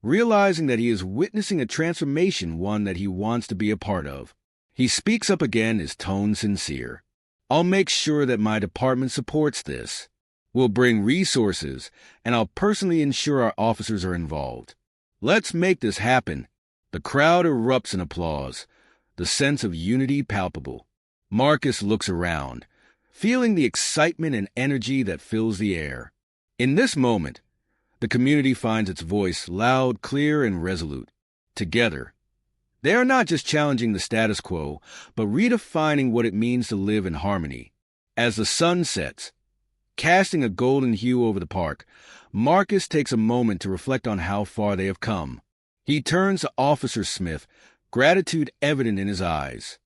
A: realizing that he is witnessing a transformation, one that he wants to be a part of. He speaks up again, his tone sincere. I'll make sure that my department supports this. We'll bring resources, and I'll personally ensure our officers are involved. Let's make this happen. The crowd erupts in applause, the sense of unity palpable. Marcus looks around, feeling the excitement and energy that fills the air. In this moment, the community finds its voice loud, clear, and resolute. Together, they are not just challenging the status quo, but redefining what it means to live in harmony. As the sun sets, casting a golden hue over the park, Marcus takes a moment to reflect on how far they have come. He turns to Officer Smith, gratitude evident in his eyes.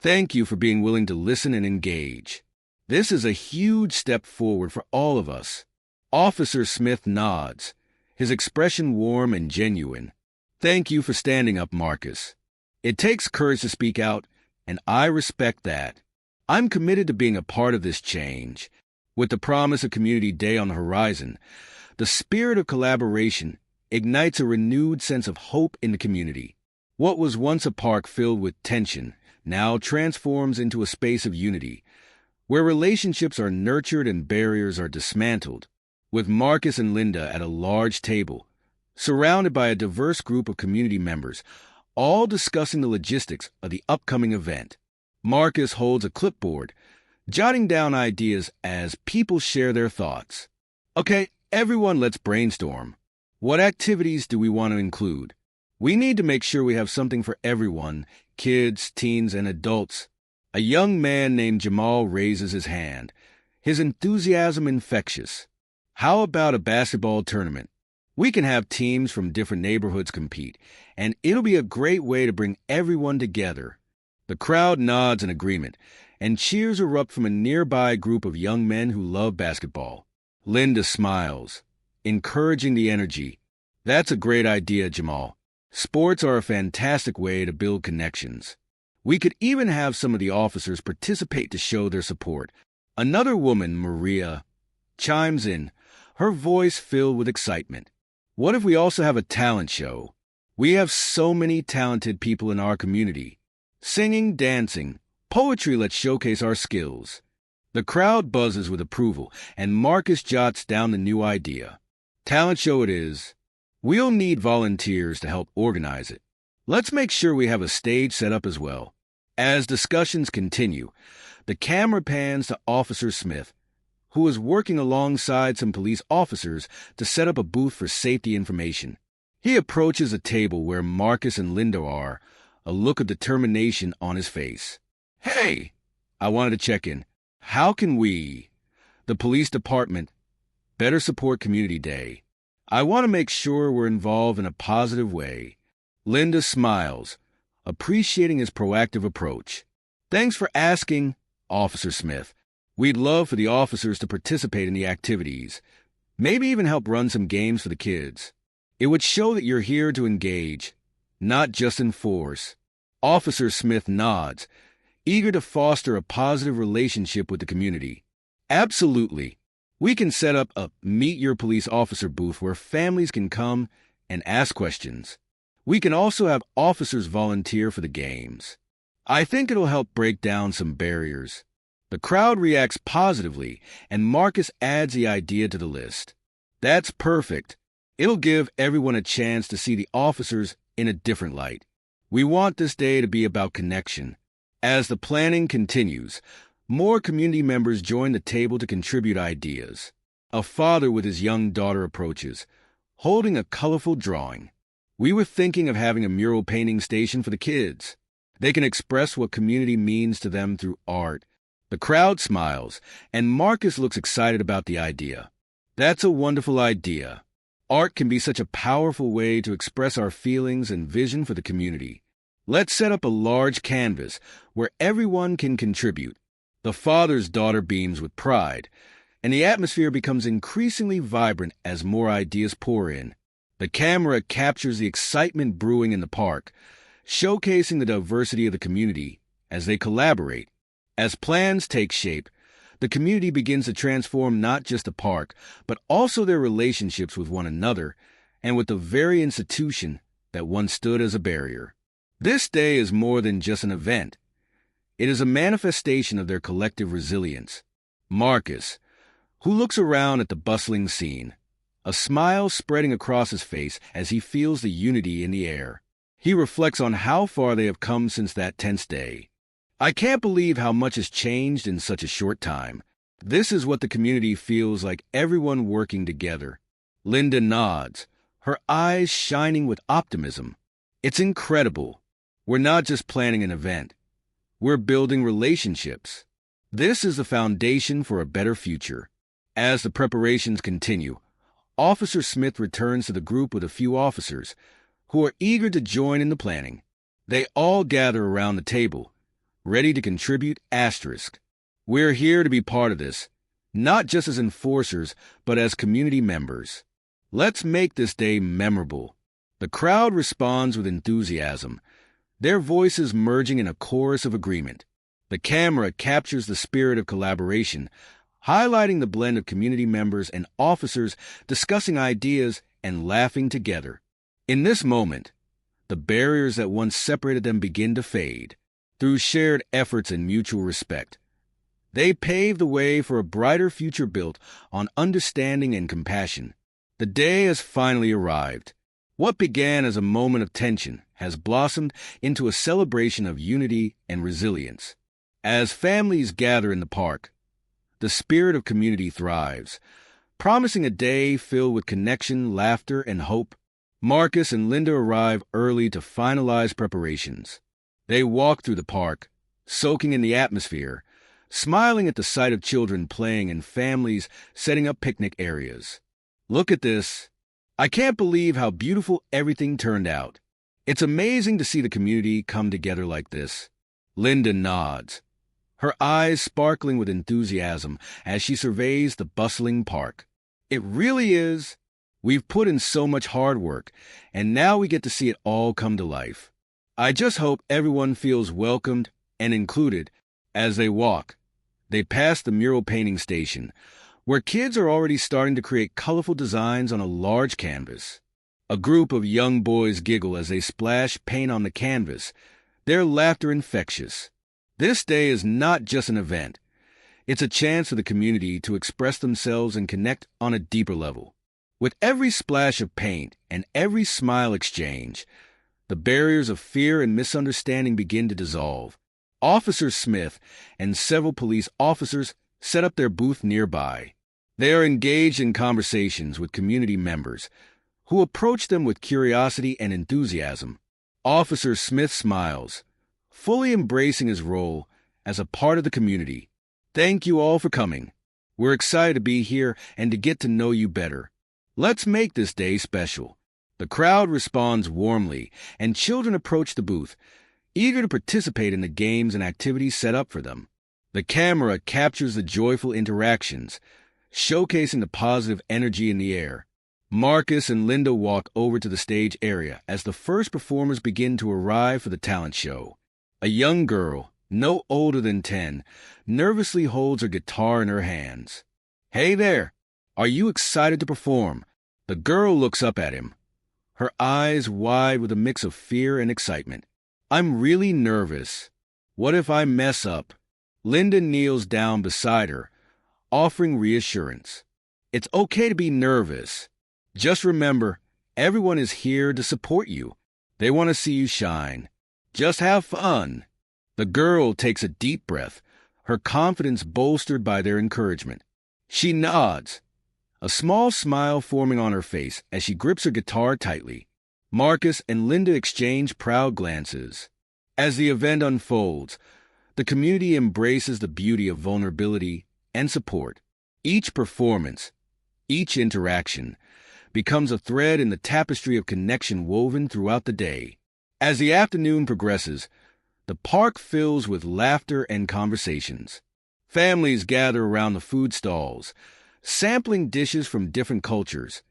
A: Thank you for being willing to listen and engage. This is a huge step forward for all of us. Officer Smith nods, his expression warm and genuine. Thank you for standing up, Marcus. It takes courage to speak out, and I respect that. I'm committed to being a part of this change. With the promise of Community Day on the horizon, the spirit of collaboration ignites a renewed sense of hope in the community. What was once a park filled with tension now transforms into a space of unity, where relationships are nurtured and barriers are dismantled. With Marcus and Linda at a large table, surrounded by a diverse group of community members, all discussing the logistics of the upcoming event. Marcus holds a clipboard, jotting down ideas as people share their thoughts. Okay, everyone, let's brainstorm. What activities do we want to include? We need to make sure we have something for everyone, kids, teens, and adults. A young man named Jamal raises his hand, his enthusiasm infectious. How about a basketball tournament? We can have teams from different neighborhoods compete, and it'll be a great way to bring everyone together. The crowd nods in agreement, and cheers erupt from a nearby group of young men who love basketball. Linda smiles, encouraging the energy. That's a great idea, Jamal. Sports are a fantastic way to build connections. We could even have some of the officers participate to show their support. Another woman, Maria, chimes in, her voice filled with excitement. What if we also have a talent show? We have so many talented people in our community. Singing, dancing, poetry, let's showcase our skills. The crowd buzzes with approval, and Marcus jots down the new idea. Talent show it is. We'll need volunteers to help organize it. Let's make sure we have a stage set up as well. As discussions continue, the camera pans to Officer Smith, who is working alongside some police officers to set up a booth for safety information. He approaches a table where Marcus and Linda are, a look of determination on his face. Hey, I wanted to check in. How can we, the police department, better support Community Day? I want to make sure we're involved in a positive way. Linda smiles, appreciating his proactive approach. Thanks for asking, Officer Smith. We'd love for the officers to participate in the activities, maybe even help run some games for the kids. It would show that you're here to engage, not just enforce. Officer Smith nods, eager to foster a positive relationship with the community. Absolutely. We can set up a Meet Your Police Officer booth where families can come and ask questions. We can also have officers volunteer for the games. I think it'll help break down some barriers. The crowd reacts positively, and Marcus adds the idea to the list. That's perfect. It'll give everyone a chance to see the officers in a different light. We want this day to be about connection. As the planning continues, more community members join the table to contribute ideas. A father with his young daughter approaches, holding a colorful drawing. We were thinking of having a mural painting station for the kids. They can express what community means to them through art, The crowd smiles, and Marcus looks excited about the idea. That's a wonderful idea. Art can be such a powerful way to express our feelings and vision for the community. Let's set up a large canvas where everyone can contribute. The father's daughter beams with pride, and the atmosphere becomes increasingly vibrant as more ideas pour in. The camera captures the excitement brewing in the park, showcasing the diversity of the community as they collaborate. As plans take shape, the community begins to transform not just the park, but also their relationships with one another and with the very institution that once stood as a barrier. This day is more than just an event. It is a manifestation of their collective resilience. Marcus, who looks around at the bustling scene, a smile spreading across his face as he feels the unity in the air. He reflects on how far they have come since that tense day. I can't believe how much has changed in such a short time. This is what the community feels like, everyone working together. Linda nods, her eyes shining with optimism. It's incredible. We're not just planning an event. We're building relationships. This is the foundation for a better future. As the preparations continue, Officer Smith returns to the group with a few officers who are eager to join in the planning. They all gather around the table, ready to contribute. We're here to be part of this, not just as enforcers, but as community members. Let's make this day memorable. The crowd responds with enthusiasm, their voices merging in a chorus of agreement. The camera captures the spirit of collaboration, highlighting the blend of community members and officers discussing ideas and laughing together. In this moment, the barriers that once separated them begin to fade. Through shared efforts and mutual respect, they pave the way for a brighter future built on understanding and compassion. The day has finally arrived. What began as a moment of tension has blossomed into a celebration of unity and resilience. As families gather in the park, the spirit of community thrives, promising a day filled with connection, laughter, and hope. Marcus and Linda arrive early to finalize preparations. They walk through the park, soaking in the atmosphere, smiling at the sight of children playing and families setting up picnic areas. Look at this. I can't believe how beautiful everything turned out. It's amazing to see the community come together like this. Linda nods, her eyes sparkling with enthusiasm as she surveys the bustling park. It really is. We've put in so much hard work, and now we get to see it all come to life. I just hope everyone feels welcomed and included. As they walk, they pass the mural painting station, where kids are already starting to create colorful designs on a large canvas. A group of young boys giggle as they splash paint on the canvas, their laughter infectious. This day is not just an event. It's a chance for the community to express themselves and connect on a deeper level. With every splash of paint and every smile exchange, the barriers of fear and misunderstanding begin to dissolve. Officer Smith and several police officers set up their booth nearby. They are engaged in conversations with community members who approach them with curiosity and enthusiasm. Officer Smith smiles, fully embracing his role as a part of the community. Thank you all for coming. We're excited to be here and to get to know you better. Let's make this day special. The crowd responds warmly, and children approach the booth, eager to participate in the games and activities set up for them. The camera captures the joyful interactions, showcasing the positive energy in the air. Marcus and Linda walk over to the stage area as the first performers begin to arrive for the talent show. A young girl, no older than 10, nervously holds her guitar in her hands. Hey there, are you excited to perform? The girl looks up at him, her eyes wide with a mix of fear and excitement. I'm really nervous. What if I mess up? Linda kneels down beside her, offering reassurance. It's okay to be nervous. Just remember, everyone is here to support you. They want to see you shine. Just have fun. The girl takes a deep breath, her confidence bolstered by their encouragement. She nods, a small smile forming on her face as she grips her guitar tightly. Marcus and Linda exchange proud glances. As the event unfolds, The community embraces the beauty of vulnerability and support. Each performance, each interaction, becomes a thread in the tapestry of connection woven throughout the day. As the afternoon progresses, the park fills with laughter and conversations. Families gather around the food stalls, sampling dishes from different cultures,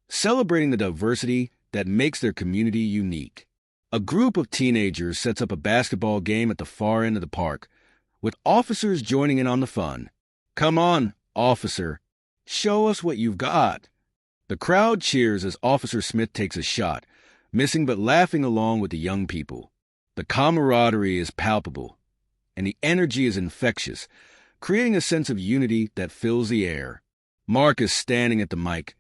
A: celebrating the diversity that makes their community unique. A group of teenagers sets up a basketball game at the far end of the park, with officers joining in on the fun. "Come on, officer, show us what you've got." The crowd cheers as Officer Smith takes a shot, missing but laughing along with the young people. The camaraderie is palpable, and the energy is infectious, creating a sense of unity that fills the air. Mark is standing at the mic,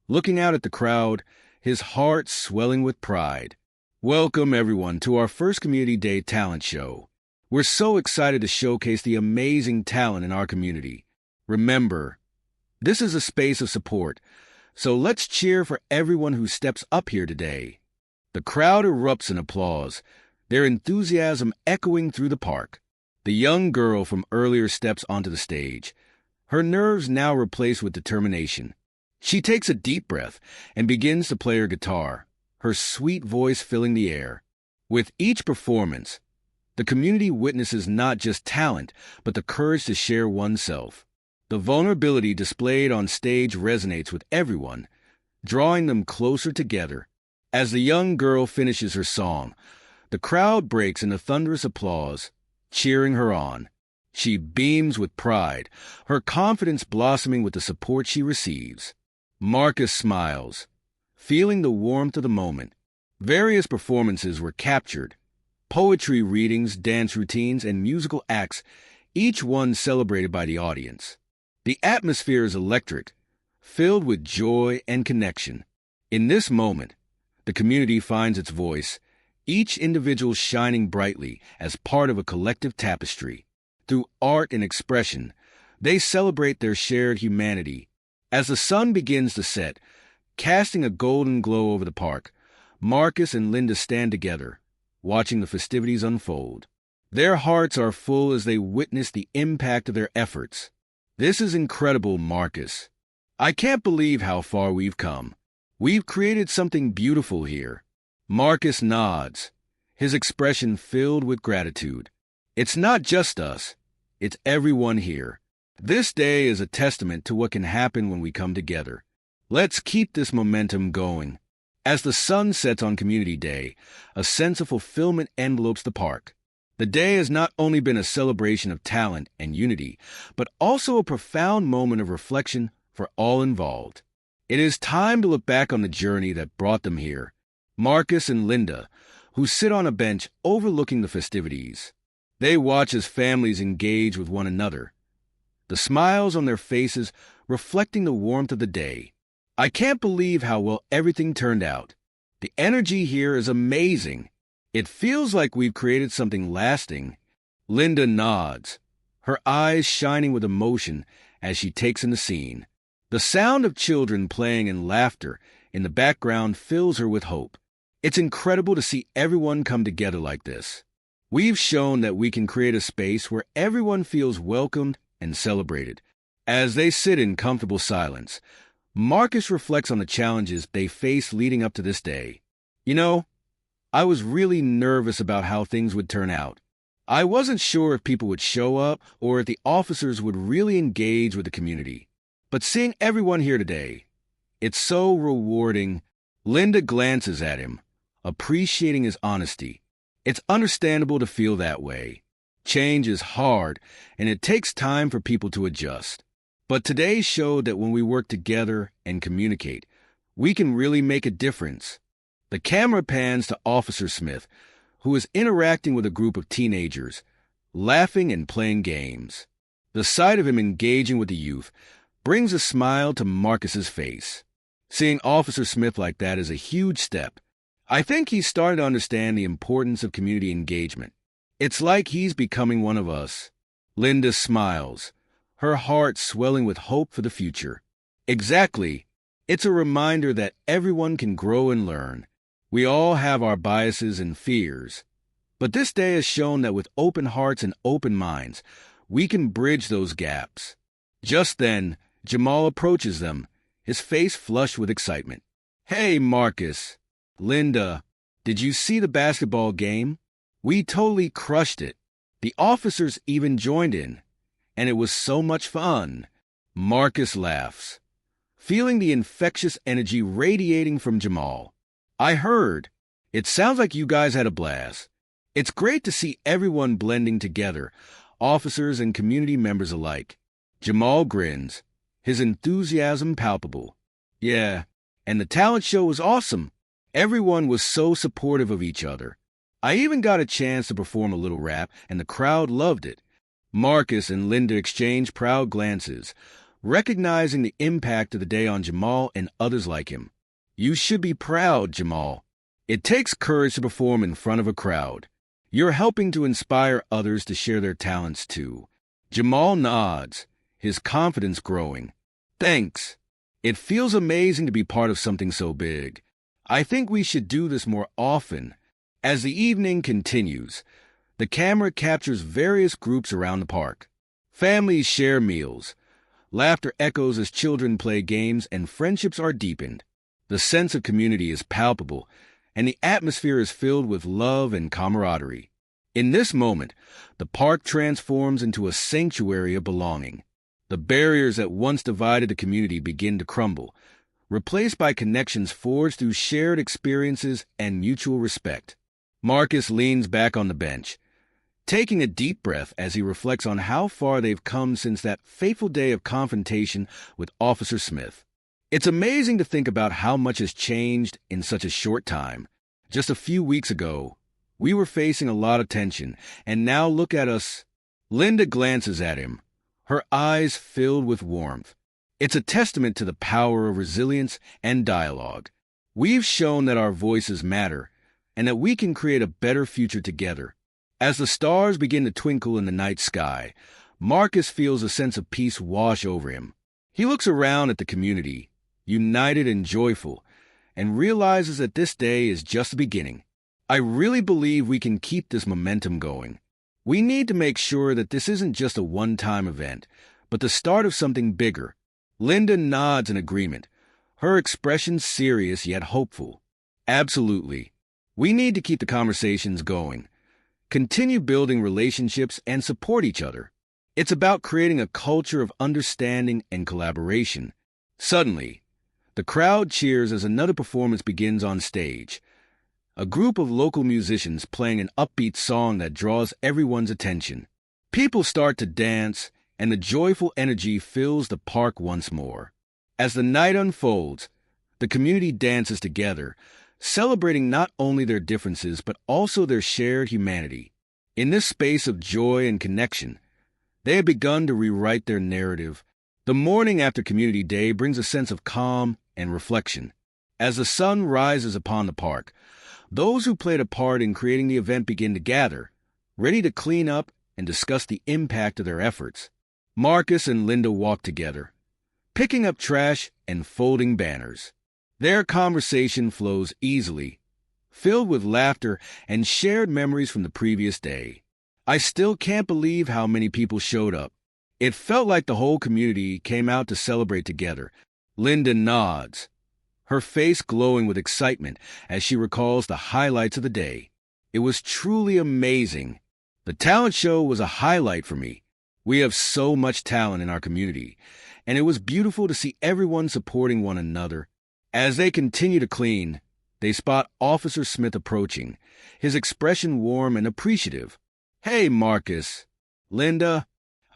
A: looking out at the crowd, his heart swelling with pride. Welcome, everyone, to our first Community Day talent show. We're so excited to showcase the amazing talent in our community. Remember, this is a space of support, so let's cheer for everyone who steps up here today. The crowd erupts in applause, their enthusiasm echoing through the park. The young girl from earlier steps onto the stage, her nerves now replaced with determination. She takes a deep breath and begins to play her guitar, her sweet voice filling the air. With each performance, the community witnesses not just talent, but the courage to share oneself. The vulnerability displayed on stage resonates with everyone, drawing them closer together. As the young girl finishes her song, the crowd breaks into thunderous applause, cheering her on. She beams with pride, her confidence blossoming with the support she receives. Marcus smiles, feeling the warmth of the moment. Various performances were captured: poetry readings, dance routines, and musical acts, each one celebrated by the audience. The atmosphere is electric, filled with joy and connection. In this moment, the community finds its voice, each individual shining brightly as part of a collective tapestry. Through art and expression, they celebrate their shared humanity. As the sun begins to set, casting a golden glow over the park, Marcus and Linda stand together, watching the festivities unfold. Their hearts are full as they witness the impact of their efforts. "This is incredible, Marcus. I can't believe how far we've come. We've created something beautiful here." Marcus nods, his expression filled with gratitude. "It's not just us, it's everyone here. This day is a testament to what can happen when we come together. Let's keep this momentum going." As the sun sets on Community Day, a sense of fulfillment envelopes the park. The day has not only been a celebration of talent and unity, but also a profound moment of reflection for all involved. It is time to look back on the journey that brought them here. Marcus and Linda, who sit on a bench overlooking the festivities. They watch as families engage with one another, the smiles on their faces reflecting the warmth of the day. "I can't believe how well everything turned out. The energy here is amazing. It feels like we've created something lasting." Linda nods, her eyes shining with emotion as she takes in the scene. The sound of children playing and laughter in the background fills her with hope. It's incredible to see everyone come together like this. We've shown that we can create a space where everyone feels welcomed and celebrated. As they sit in comfortable silence, Marcus reflects on the challenges they faced leading up to this day. "You know, I was really nervous about how things would turn out. I wasn't sure if people would show up or if the officers would really engage with the community. But seeing everyone here today, it's so rewarding." Linda glances at him, appreciating his honesty. It's understandable to feel that way. Change is hard, and it takes time for people to adjust. But today showed that when we work together and communicate, we can really make a difference. The camera pans to Officer Smith, who is interacting with a group of teenagers, laughing and playing games. The sight of him engaging with the youth brings a smile to Marcus's face. Seeing Officer Smith like that is a huge step. I think he's starting to understand the importance of community engagement. It's like he's becoming one of us. Linda smiles, her heart swelling with hope for the future. Exactly. It's a reminder that everyone can grow and learn. We all have our biases and fears, But this day has shown that with open hearts and open minds, we can bridge those gaps. Just then, Jamal approaches them, his face flushed with excitement. "Hey, Marcus. Linda, did you see the basketball game? We totally crushed it. The officers even joined in, and it was so much fun." Marcus laughs, feeling the infectious energy radiating from Jamal. "I heard. It sounds like you guys had a blast. It's great to see everyone blending together, officers and community members alike." Jamal grins, his enthusiasm palpable. "Yeah, and the talent show was awesome. Everyone was so supportive of each other. I even got a chance to perform a little rap, and the crowd loved it." Marcus and Linda exchange proud glances, recognizing the impact of the day on Jamal and others like him. "You should be proud, Jamal. It takes courage to perform in front of a crowd. You're helping to inspire others to share their talents too." Jamal nods, his confidence growing. "Thanks. It feels amazing to be part of something so big. I think we should do this more often." As the evening continues, the camera captures various groups around the park. Families share meals. Laughter echoes as children play games and friendships are deepened. The sense of community is palpable, and the atmosphere is filled with love and camaraderie. In this moment, the park transforms into a sanctuary of belonging. The barriers that once divided the community begin to crumble, replaced by connections forged through shared experiences and mutual respect. Marcus leans back on the bench, taking a deep breath as he reflects on how far they've come since that fateful day of confrontation with Officer Smith. It's amazing to think about how much has changed in such a short time. Just a few weeks ago, we were facing a lot of tension, and now look at us. Linda glances at him, her eyes filled with warmth. It's a testament to the power of resilience and dialogue. We've shown that our voices matter, and that we can create a better future together. As the stars begin to twinkle in the night sky, Marcus feels a sense of peace wash over him. He looks around at the community, united and joyful, and realizes that this day is just the beginning. I really believe we can keep this momentum going. We need to make sure that this isn't just a one-time event, but the start of something bigger. Linda nods in agreement, her expression serious yet hopeful. "Absolutely. We need to keep the conversations going, continue building relationships, and support each other. It's about creating a culture of understanding and collaboration." Suddenly, the crowd cheers as another performance begins on stage. A group of local musicians playing an upbeat song that draws everyone's attention. People start to dance, and the joyful energy fills the park once more. As the night unfolds, the community dances together, celebrating not only their differences but also their shared humanity. In this space of joy and connection, they have begun to rewrite their narrative. The morning after Community Day brings a sense of calm and reflection. As the sun rises upon the park, those who played a part in creating the event begin to gather, ready to clean up and discuss the impact of their efforts. Marcus and Linda walk together, picking up trash and folding banners. Their conversation flows easily, filled with laughter and shared memories from the previous day. I still can't believe how many people showed up. It felt like the whole community came out to celebrate together. Linda nods, her face glowing with excitement as she recalls the highlights of the day. It was truly amazing. The talent show was a highlight for me. We have so much talent in our community, and it was beautiful to see everyone supporting one another. As they continue to clean, they spot Officer Smith approaching, his expression warm and appreciative. "Hey, Marcus. Linda,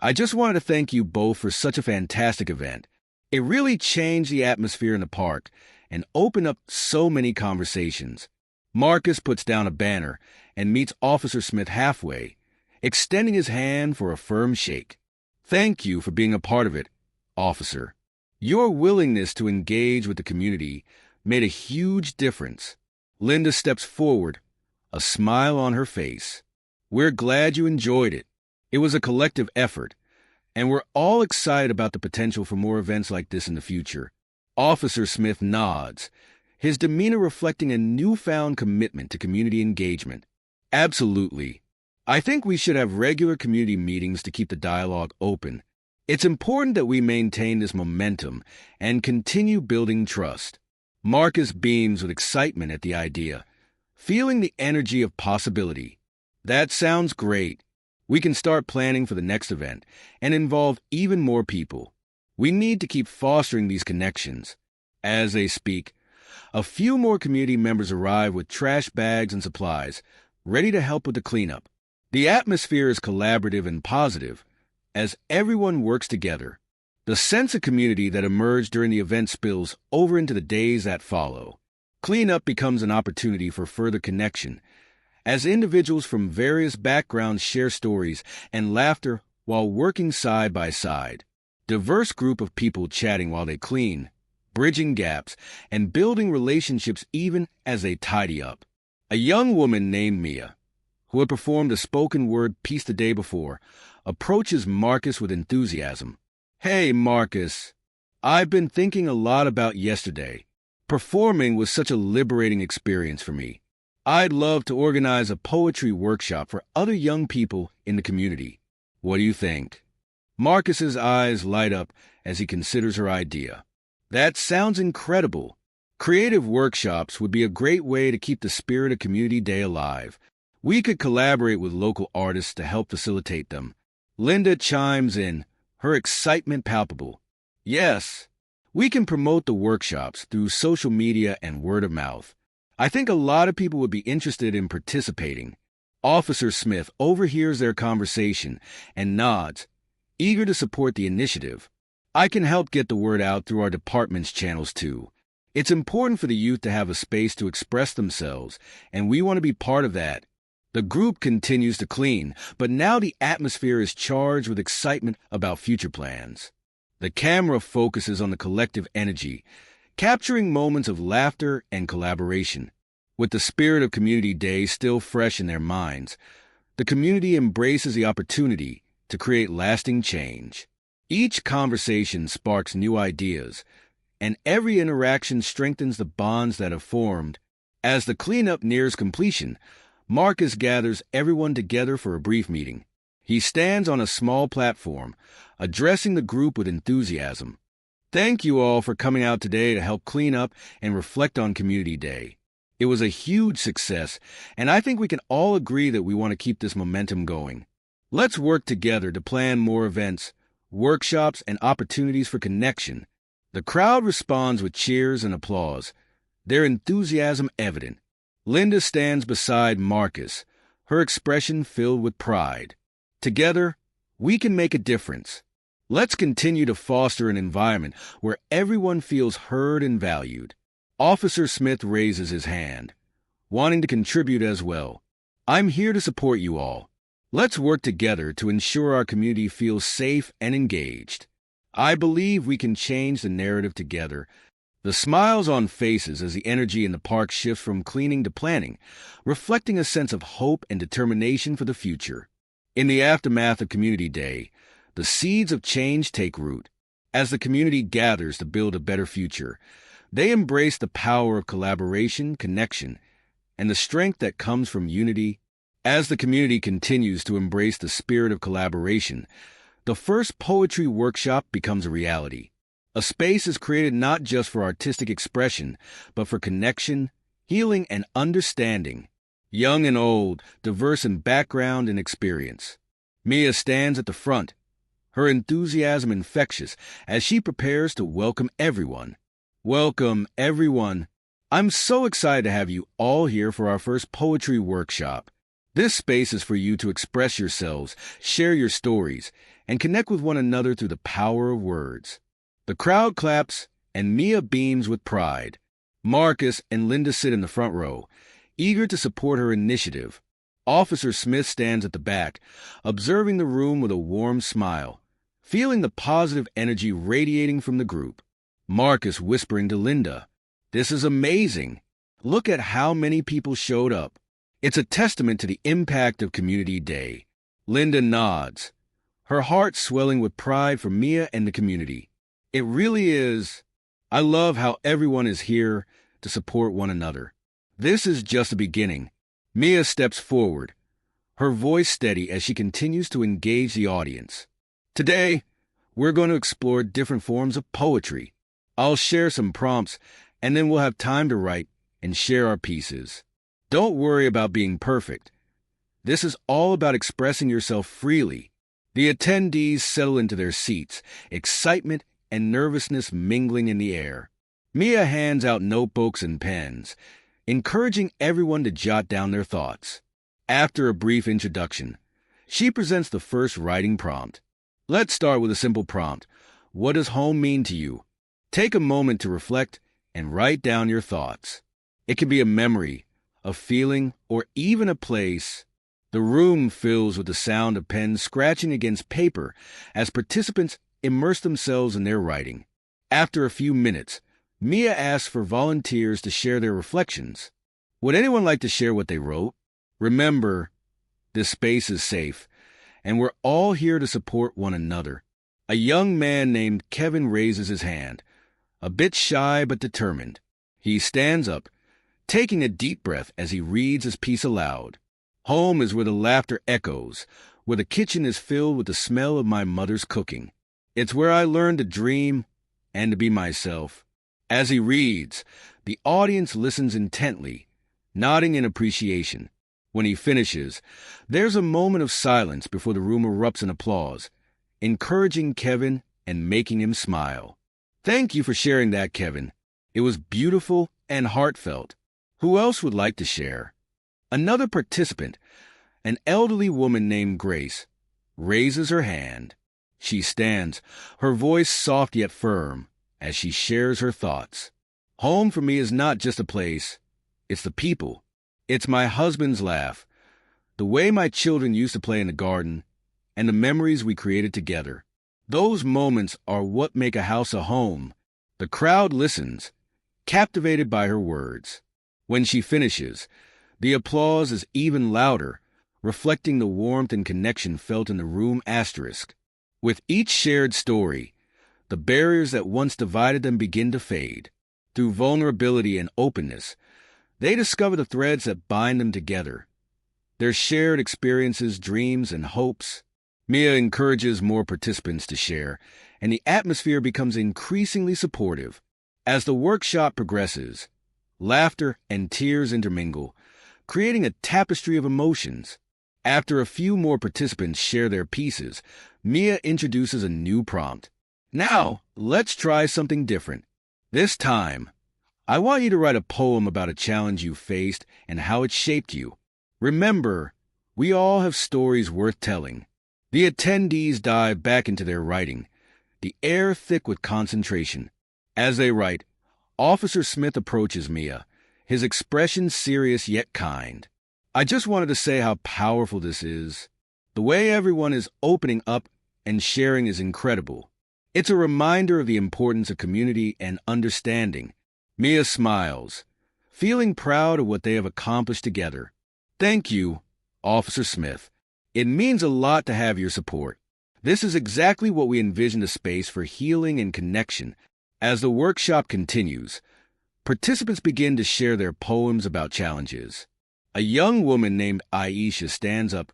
A: I just wanted to thank you both for such a fantastic event. It really changed the atmosphere in the park and opened up so many conversations." Marcus puts down a banner and meets Officer Smith halfway, extending his hand for a firm shake. "Thank you for being a part of it, officer. Your willingness to engage with the community made a huge difference." Linda steps forward, a smile on her face. "We're glad you enjoyed it. It was a collective effort, and we're all excited about the potential for more events like this in the future." Officer Smith nods, his demeanor reflecting a newfound commitment to community engagement. Absolutely. I think we should have regular community meetings to keep the dialogue open. It's important that we maintain this momentum and continue building trust. Marcus beams with excitement at the idea, feeling the energy of possibility. That sounds great. We can start planning for the next event and involve even more people. We need to keep fostering these connections. As they speak, a few more community members arrive with trash bags and supplies, ready to help with the cleanup. The atmosphere is collaborative and positive as everyone works together. The sense of community that emerged during the event spills over into the days that follow. Cleanup becomes an opportunity for further connection, as individuals from various backgrounds share stories and laughter while working side by side. Diverse group of people chatting while they clean, bridging gaps, and building relationships even as they tidy up. A young woman named Mia, who had performed a spoken word piece the day before, approaches Marcus with enthusiasm. "Hey, Marcus, I've been thinking a lot about yesterday. Performing was such a liberating experience for me. I'd love to organize a poetry workshop for other young people in the community. What do you think?" Marcus's eyes light up as he considers her idea. "That sounds incredible. Creative workshops would be a great way to keep the spirit of Community Day alive. We could collaborate with local artists to help facilitate them." Linda chimes in, her excitement palpable. "Yes, we can promote the workshops through social media and word of mouth. I think a lot of people would be interested in participating." Officer Smith overhears their conversation and nods, eager to support the initiative. "I can help get the word out through our department's channels too. It's important for the youth to have a space to express themselves, and we want to be part of that." The group continues to clean, but now the atmosphere is charged with excitement about future plans. The camera focuses on the collective energy, capturing moments of laughter and collaboration. With the spirit of Community Day still fresh in their minds, the community embraces the opportunity to create lasting change. Each conversation sparks new ideas, and every interaction strengthens the bonds that have formed. As the cleanup nears completion, Marcus gathers everyone together for a brief meeting. He stands on a small platform, addressing the group with enthusiasm. "Thank you all for coming out today to help clean up and reflect on Community Day. It was a huge success, and I think we can all agree that we want to keep this momentum going. Let's work together to plan more events, workshops, and opportunities for connection." The crowd responds with cheers and applause, their enthusiasm evident. Linda stands beside Marcus, her expression filled with pride. "Together, we can make a difference. Let's continue to foster an environment where everyone feels heard and valued." Officer Smith raises his hand, wanting to contribute as well. "I'm here to support you all. Let's work together to ensure our community feels safe and engaged. I believe we can change the narrative together." The smiles on faces as the energy in the park shifts from cleaning to planning, reflecting a sense of hope and determination for the future. In the aftermath of Community Day, the seeds of change take root. As the community gathers to build a better future, they embrace the power of collaboration, connection, and the strength that comes from unity. As the community continues to embrace the spirit of collaboration, the first poetry workshop becomes a reality. A space is created not just for artistic expression, but for connection, healing, and understanding. Young and old, diverse in background and experience. Mia stands at the front, her enthusiasm infectious as she prepares to welcome everyone. "Welcome, everyone. I'm so excited to have you all here for our first poetry workshop. This space is for you to express yourselves, share your stories, and connect with one another through the power of words." The crowd claps, and Mia beams with pride. Marcus and Linda sit in the front row, eager to support her initiative. Officer Smith stands at the back, observing the room with a warm smile, feeling the positive energy radiating from the group. Marcus whispering to Linda, "This is amazing. Look at how many people showed up. It's a testament to the impact of Community Day." Linda nods, her heart swelling with pride for Mia and the community. "It really is. I love how everyone is here to support one another. This is just the beginning. Mia steps forward, her voice steady as she continues to engage the audience. Today, we're going to explore different forms of poetry. I'll share some prompts, and then we'll have time to write and share our pieces. Don't worry about being perfect. This is all about expressing yourself freely. The attendees settle into their seats, excitement and nervousness mingling in the air. Mia hands out notebooks and pens, encouraging everyone to jot down their thoughts. After a brief introduction, she presents the first writing prompt. Let's start with a simple prompt. What does home mean to you? Take a moment to reflect and write down your thoughts. It can be a memory, a feeling, or even a place. The room fills with the sound of pens scratching against paper as participants immerse themselves in their writing. After a few minutes, Mia asks for volunteers to share their reflections. Would anyone like to share what they wrote? Remember, this space is safe, and we're all here to support one another. A young man named Kevin raises his hand, a bit shy but determined. He stands up, taking a deep breath as he reads his piece aloud. Home is where the laughter echoes, where the kitchen is filled with the smell of my mother's cooking. It's where I learned to dream and to be myself. As he reads, the audience listens intently, nodding in appreciation. When he finishes, there's a moment of silence before the room erupts in applause, encouraging Kevin and making him smile. Thank you for sharing that, Kevin. It was beautiful and heartfelt. Who else would like to share? Another participant, an elderly woman named Grace, raises her hand. She stands, her voice soft yet firm, as she shares her thoughts. Home for me is not just a place, it's the people. It's my husband's laugh, the way my children used to play in the garden, and the memories we created together. Those moments are what make a house a home. The crowd listens, captivated by her words. When she finishes, the applause is even louder, reflecting the warmth and connection felt in the room. With each shared story, the barriers that once divided them begin to fade. Through vulnerability and openness, they discover the threads that bind them together. Their shared experiences, dreams, and hopes. Mia encourages more participants to share, and the atmosphere becomes increasingly supportive. As the workshop progresses, laughter and tears intermingle, creating a tapestry of emotions. After a few more participants share their pieces, Mia introduces a new prompt. Now, let's try something different. This time, I want you to write a poem about a challenge you faced and how it shaped you. Remember, we all have stories worth telling. The attendees dive back into their writing, the air thick with concentration. As they write, Officer Smith approaches Mia, his expression serious yet kind. I just wanted to say how powerful this is. The way everyone is opening up and sharing is incredible. It's a reminder of the importance of community and understanding. Mia smiles, feeling proud of what they have accomplished together. Thank you, Officer Smith. It means a lot to have your support. This is exactly what we envisioned a space for healing and connection. As the workshop continues, participants begin to share their poems about challenges. A young woman named Aisha stands up,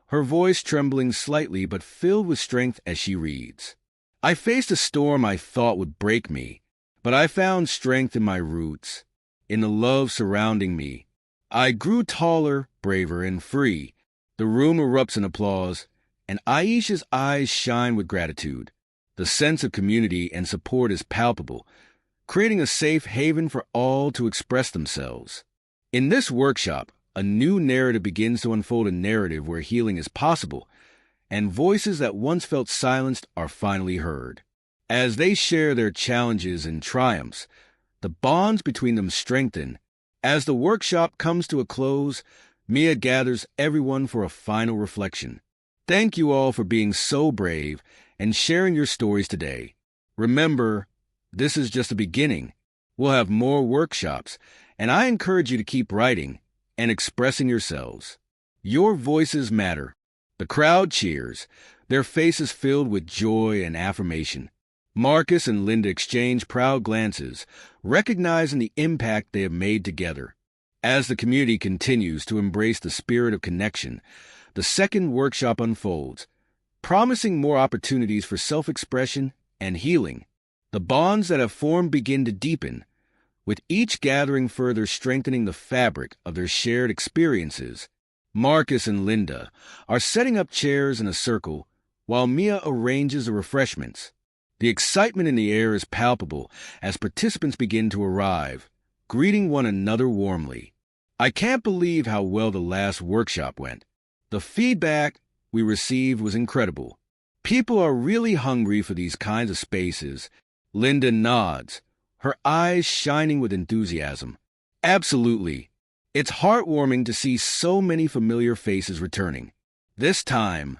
A: her voice trembling slightly but filled with strength as she reads. I faced a storm I thought would break me, but I found strength in my roots, in the love surrounding me. I grew taller, braver, and free. The room erupts in applause, and Aisha's eyes shine with gratitude. The sense of community and support is palpable, creating a safe haven for all to express themselves. In this workshop, a new narrative begins to unfold, a narrative where healing is possible, and voices that once felt silenced are finally heard. As they share their challenges and triumphs, the bonds between them strengthen. As the workshop comes to a close, Mia gathers everyone for a final reflection. Thank you all for being so brave and sharing your stories today. Remember, this is just the beginning. We'll have more workshops, and I encourage you to keep writing and expressing yourselves. Your voices matter. The crowd cheers, their faces filled with joy and affirmation. Marcus and Linda exchange proud glances, recognizing the impact they have made together. As the community continues to embrace the spirit of connection, the second workshop unfolds, promising more opportunities for self-expression and healing. The bonds that have formed begin to deepen, with each gathering further strengthening the fabric of their shared experiences. Marcus and Linda are setting up chairs in a circle while Mia arranges the refreshments. The excitement in the air is palpable as participants begin to arrive, greeting one another warmly. I can't believe how well the last workshop went. The feedback we received was incredible. People are really hungry for these kinds of spaces. Linda nods, her eyes shining with enthusiasm. Absolutely. It's heartwarming to see so many familiar faces returning. This time,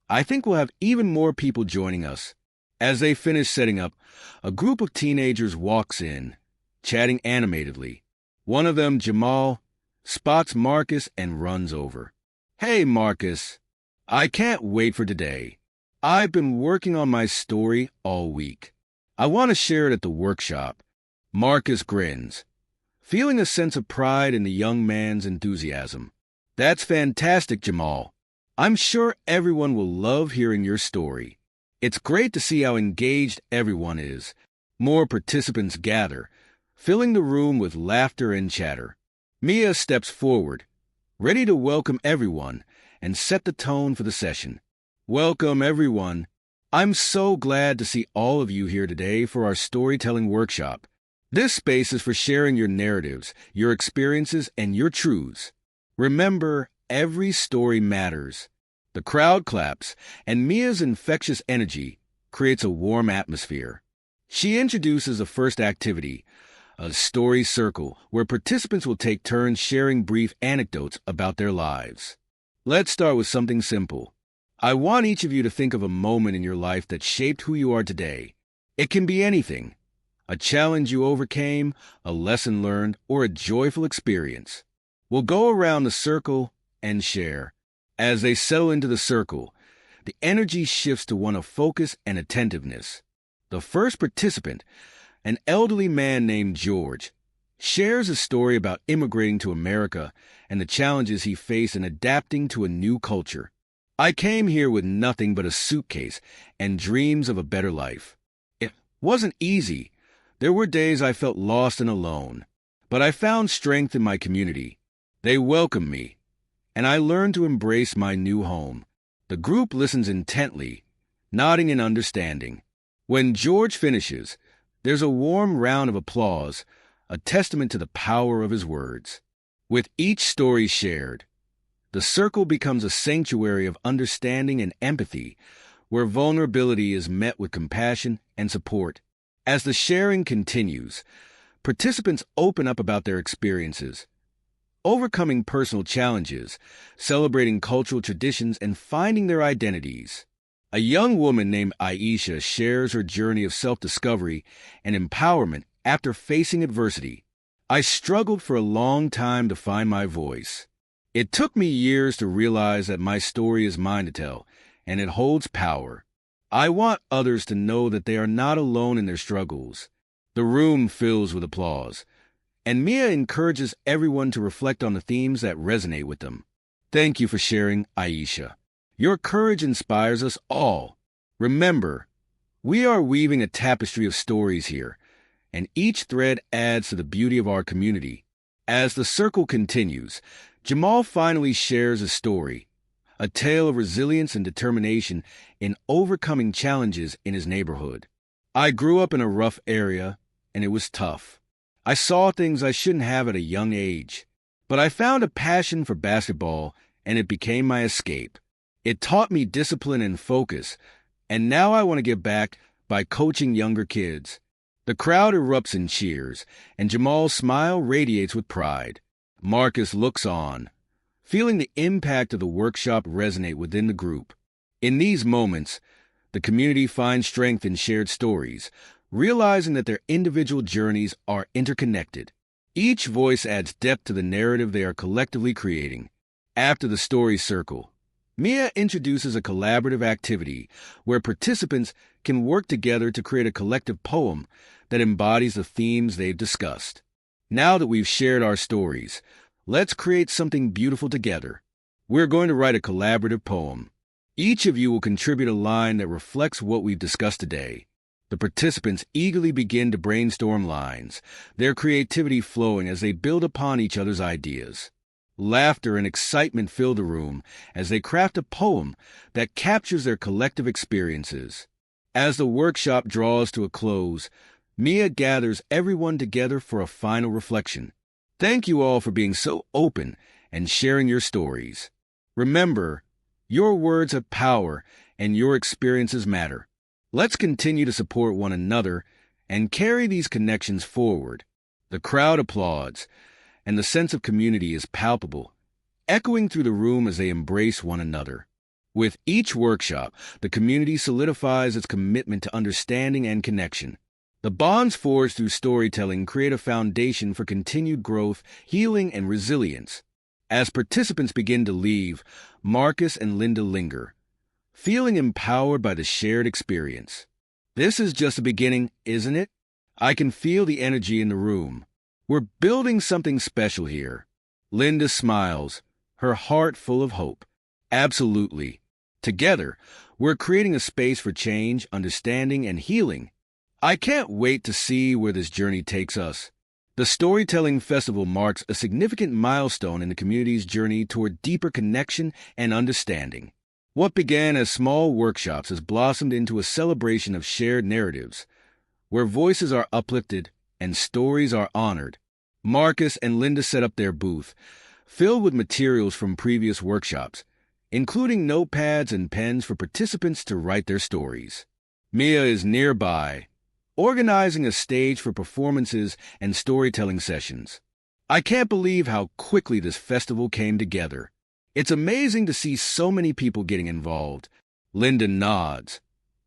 A: I think we'll have even more people joining us. As they finish setting up, a group of teenagers walks in, chatting animatedly. One of them, Jamal, spots Marcus and runs over. "Hey, Marcus. I can't wait for today. I've been working on my story all week. I want to share it at the workshop." Marcus grins, feeling a sense of pride in the young man's enthusiasm. "That's fantastic, Jamal. I'm sure everyone will love hearing your story." It's great to see how engaged everyone is. More participants gather, filling the room with laughter and chatter. Mia steps forward, ready to welcome everyone and set the tone for the session. "Welcome, everyone. I'm so glad to see all of you here today for our storytelling workshop. This space is for sharing your narratives, your experiences, and your truths. Remember, every story matters." The crowd claps, and Mia's infectious energy creates a warm atmosphere. She introduces the first activity, a story circle, where participants will take turns sharing brief anecdotes about their lives. Let's start with something simple. I want each of you to think of a moment in your life that shaped who you are today. It can be anything: a challenge you overcame, a lesson learned, or a joyful experience. We'll go around the circle and share. As they settle into the circle, the energy shifts to one of focus and attentiveness. The first participant, an elderly man named George, shares a story about immigrating to America and the challenges he faced in adapting to a new culture. "I came here with nothing but a suitcase and dreams of a better life. It wasn't easy. There were days I felt lost and alone, but I found strength in my community. They welcomed me, and I learned to embrace my new home." The group listens intently, nodding in understanding. When George finishes, there's a warm round of applause, a testament to the power of his words. With each story shared, the circle becomes a sanctuary of understanding and empathy, where vulnerability is met with compassion and support. As the sharing continues, participants open up about their experiences, overcoming personal challenges, celebrating cultural traditions, and finding their identities. A young woman named Aisha shares her journey of self-discovery and empowerment after facing adversity. "I struggled for a long time to find my voice. It took me years to realize that my story is mine to tell, and it holds power. I want others to know that they are not alone in their struggles." The room fills with applause, and Mia encourages everyone to reflect on the themes that resonate with them. "Thank you for sharing, Aisha. Your courage inspires us all. Remember, we are weaving a tapestry of stories here, and each thread adds to the beauty of our community." As the circle continues, Jamal finally shares a story, a tale of resilience and determination in overcoming challenges in his neighborhood. "I grew up in a rough area, and it was tough. I saw things I shouldn't have at a young age, but I found a passion for basketball, and it became my escape. It taught me discipline and focus, and now I want to give back by coaching younger kids." The crowd erupts in cheers, and Jamal's smile radiates with pride. Marcus looks on, feeling the impact of the workshop resonate within the group. In these moments, the community finds strength in shared stories, realizing that their individual journeys are interconnected. Each voice adds depth to the narrative they are collectively creating. After the story circle, Mia introduces a collaborative activity where participants can work together to create a collective poem that embodies the themes they've discussed. Now that we've shared our stories, Let's create something beautiful together. We're going to write a collaborative poem. Each of you will contribute a line that reflects what we've discussed today. The participants eagerly begin to brainstorm lines, their creativity flowing as they build upon each other's ideas. Laughter and excitement fill the room as they craft a poem that captures their collective experiences. As the workshop draws to a close, Mia gathers everyone together for a final reflection. Thank you all for being so open and sharing your stories. Remember, your words have power and your experiences matter. Let's continue to support one another and carry these connections forward. The crowd applauds, and the sense of community is palpable, echoing through the room as they embrace one another. With each workshop, the community solidifies its commitment to understanding and connection. The bonds forged through storytelling create a foundation for continued growth, healing, and resilience. As participants begin to leave, Marcus and Linda linger, feeling empowered by the shared experience. This is just the beginning, isn't it? I can feel the energy in the room. We're building something special here. Linda smiles, her heart full of hope. Absolutely. Together, we're creating a space for change, understanding, and healing. I can't wait to see where this journey takes us. The Storytelling Festival marks a significant milestone in the community's journey toward deeper connection and understanding. What began as small workshops has blossomed into a celebration of shared narratives, where voices are uplifted and stories are honored. Marcus and Linda set up their booth, filled with materials from previous workshops, including notepads and pens for participants to write their stories. Mia is nearby, organizing a stage for performances and storytelling sessions. I can't believe how quickly this festival came together. It's amazing to see so many people getting involved. Linda nods,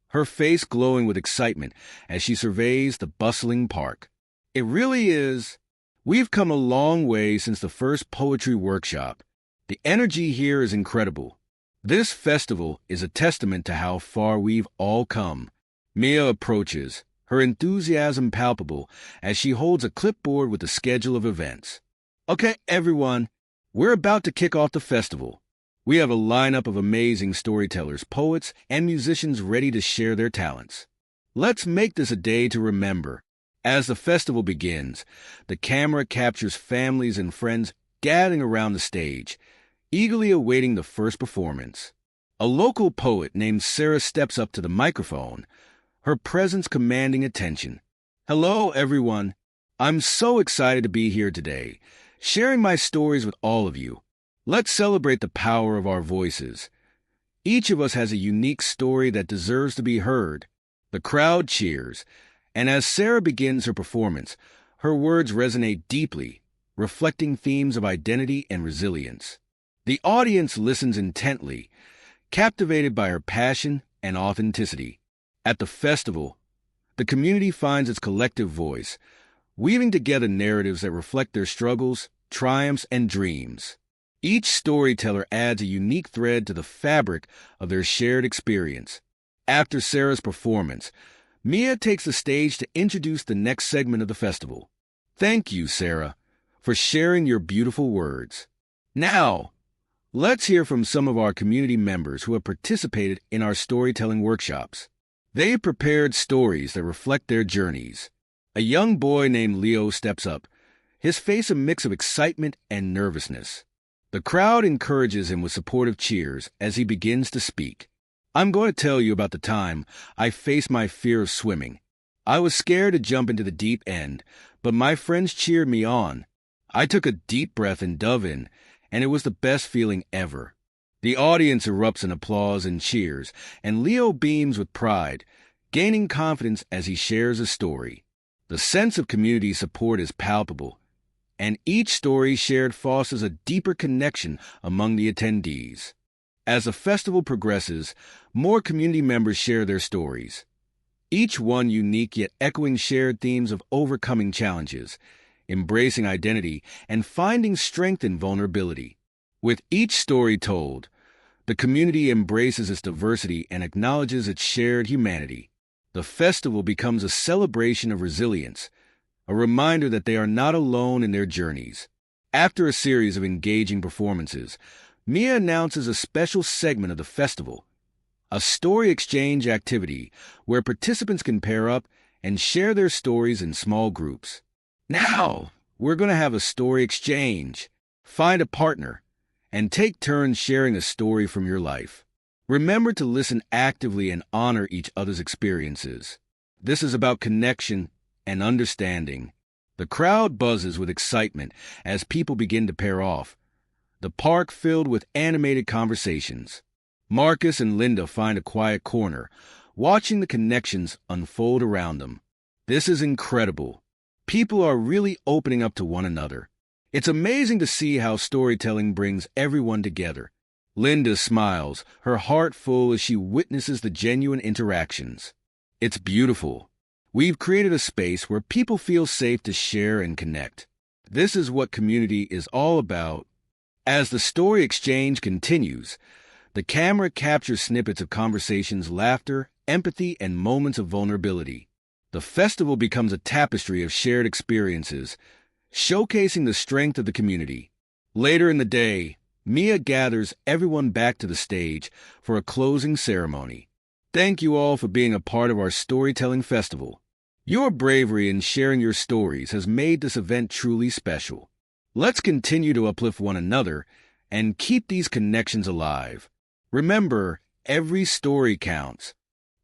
A: her face glowing with excitement as she surveys the bustling park. It really is. We've come a long way since the first poetry workshop. The energy here is incredible. This festival is a testament to how far we've all come. Mia approaches, her enthusiasm palpable as she holds a clipboard with a schedule of events. Okay, everyone, we're about to kick off the festival. We have a lineup of amazing storytellers, poets, and musicians ready to share their talents. Let's make this a day to remember. As the festival begins, the camera captures families and friends gathering around the stage, eagerly awaiting the first performance. A local poet named Sarah steps up to the microphone, her presence commanding attention. Hello, everyone. I'm so excited to be here today, sharing my stories with all of you. Let's celebrate the power of our voices. Each of us has a unique story that deserves to be heard. The crowd cheers, and as Sarah begins her performance, her words resonate deeply, reflecting themes of identity and resilience. The audience listens intently, captivated by her passion and authenticity. At the festival, the community finds its collective voice, weaving together narratives that reflect their struggles, triumphs, and dreams. Each storyteller adds a unique thread to the fabric of their shared experience. After Sarah's performance, Mia takes the stage to introduce the next segment of the festival. Thank you, Sarah, for sharing your beautiful words. Now, let's hear from some of our community members who have participated in our storytelling workshops. They prepared stories that reflect their journeys. A young boy named Leo steps up, his face a mix of excitement and nervousness. The crowd encourages him with supportive cheers as he begins to speak. I'm going to tell you about the time I faced my fear of swimming. I was scared to jump into the deep end, but my friends cheered me on. I took a deep breath and dove in, and it was the best feeling ever. The audience erupts in applause and cheers, and Leo beams with pride, gaining confidence as he shares a story. The sense of community support is palpable, and each story shared fosters a deeper connection among the attendees. As the festival progresses, more community members share their stories, each one unique yet echoing shared themes of overcoming challenges, embracing identity, and finding strength in vulnerability. With each story told, the community embraces its diversity and acknowledges its shared humanity. The festival becomes a celebration of resilience, a reminder that they are not alone in their journeys. After a series of engaging performances, Mia announces a special segment of the festival, a story exchange activity where participants can pair up and share their stories in small groups. Now, we're going to have a story exchange. Find a partner and take turns sharing a story from your life. Remember to listen actively and honor each other's experiences. This is about connection and understanding. The crowd buzzes with excitement as people begin to pair off, the park filled with animated conversations. Marcus and Linda find a quiet corner, watching the connections unfold around them. This is incredible. People are really opening up to one another. It's amazing to see how storytelling brings everyone together. Linda smiles, her heart full as she witnesses the genuine interactions. It's beautiful. We've created a space where people feel safe to share and connect. This is what community is all about. As the story exchange continues, the camera captures snippets of conversations, laughter, empathy, and moments of vulnerability. The festival becomes a tapestry of shared experiences, showcasing the strength of the community. Later in the day, Mia gathers everyone back to the stage for a closing ceremony. Thank you all for being a part of our storytelling festival. Your bravery in sharing your stories has made this event truly special. Let's continue to uplift one another and keep these connections alive. Remember, every story counts.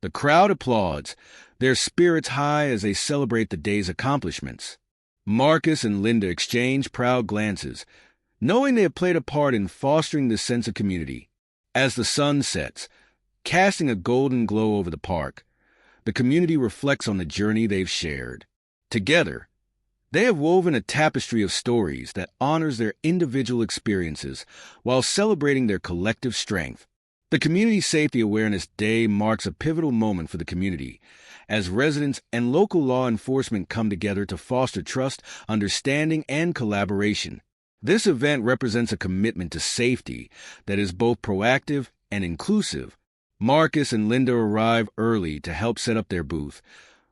A: The crowd applauds, their spirits high as they celebrate the day's accomplishments. Marcus and Linda exchange proud glances, knowing they have played a part in fostering this sense of community. As the sun sets, casting a golden glow over the park, the community reflects on the journey they've shared. Together, they have woven a tapestry of stories that honors their individual experiences while celebrating their collective strength. The Community Safety Awareness Day marks a pivotal moment for the community, as residents and local law enforcement come together to foster trust, understanding, and collaboration. This event represents a commitment to safety that is both proactive and inclusive. Marcus and Linda arrive early to help set up their booth,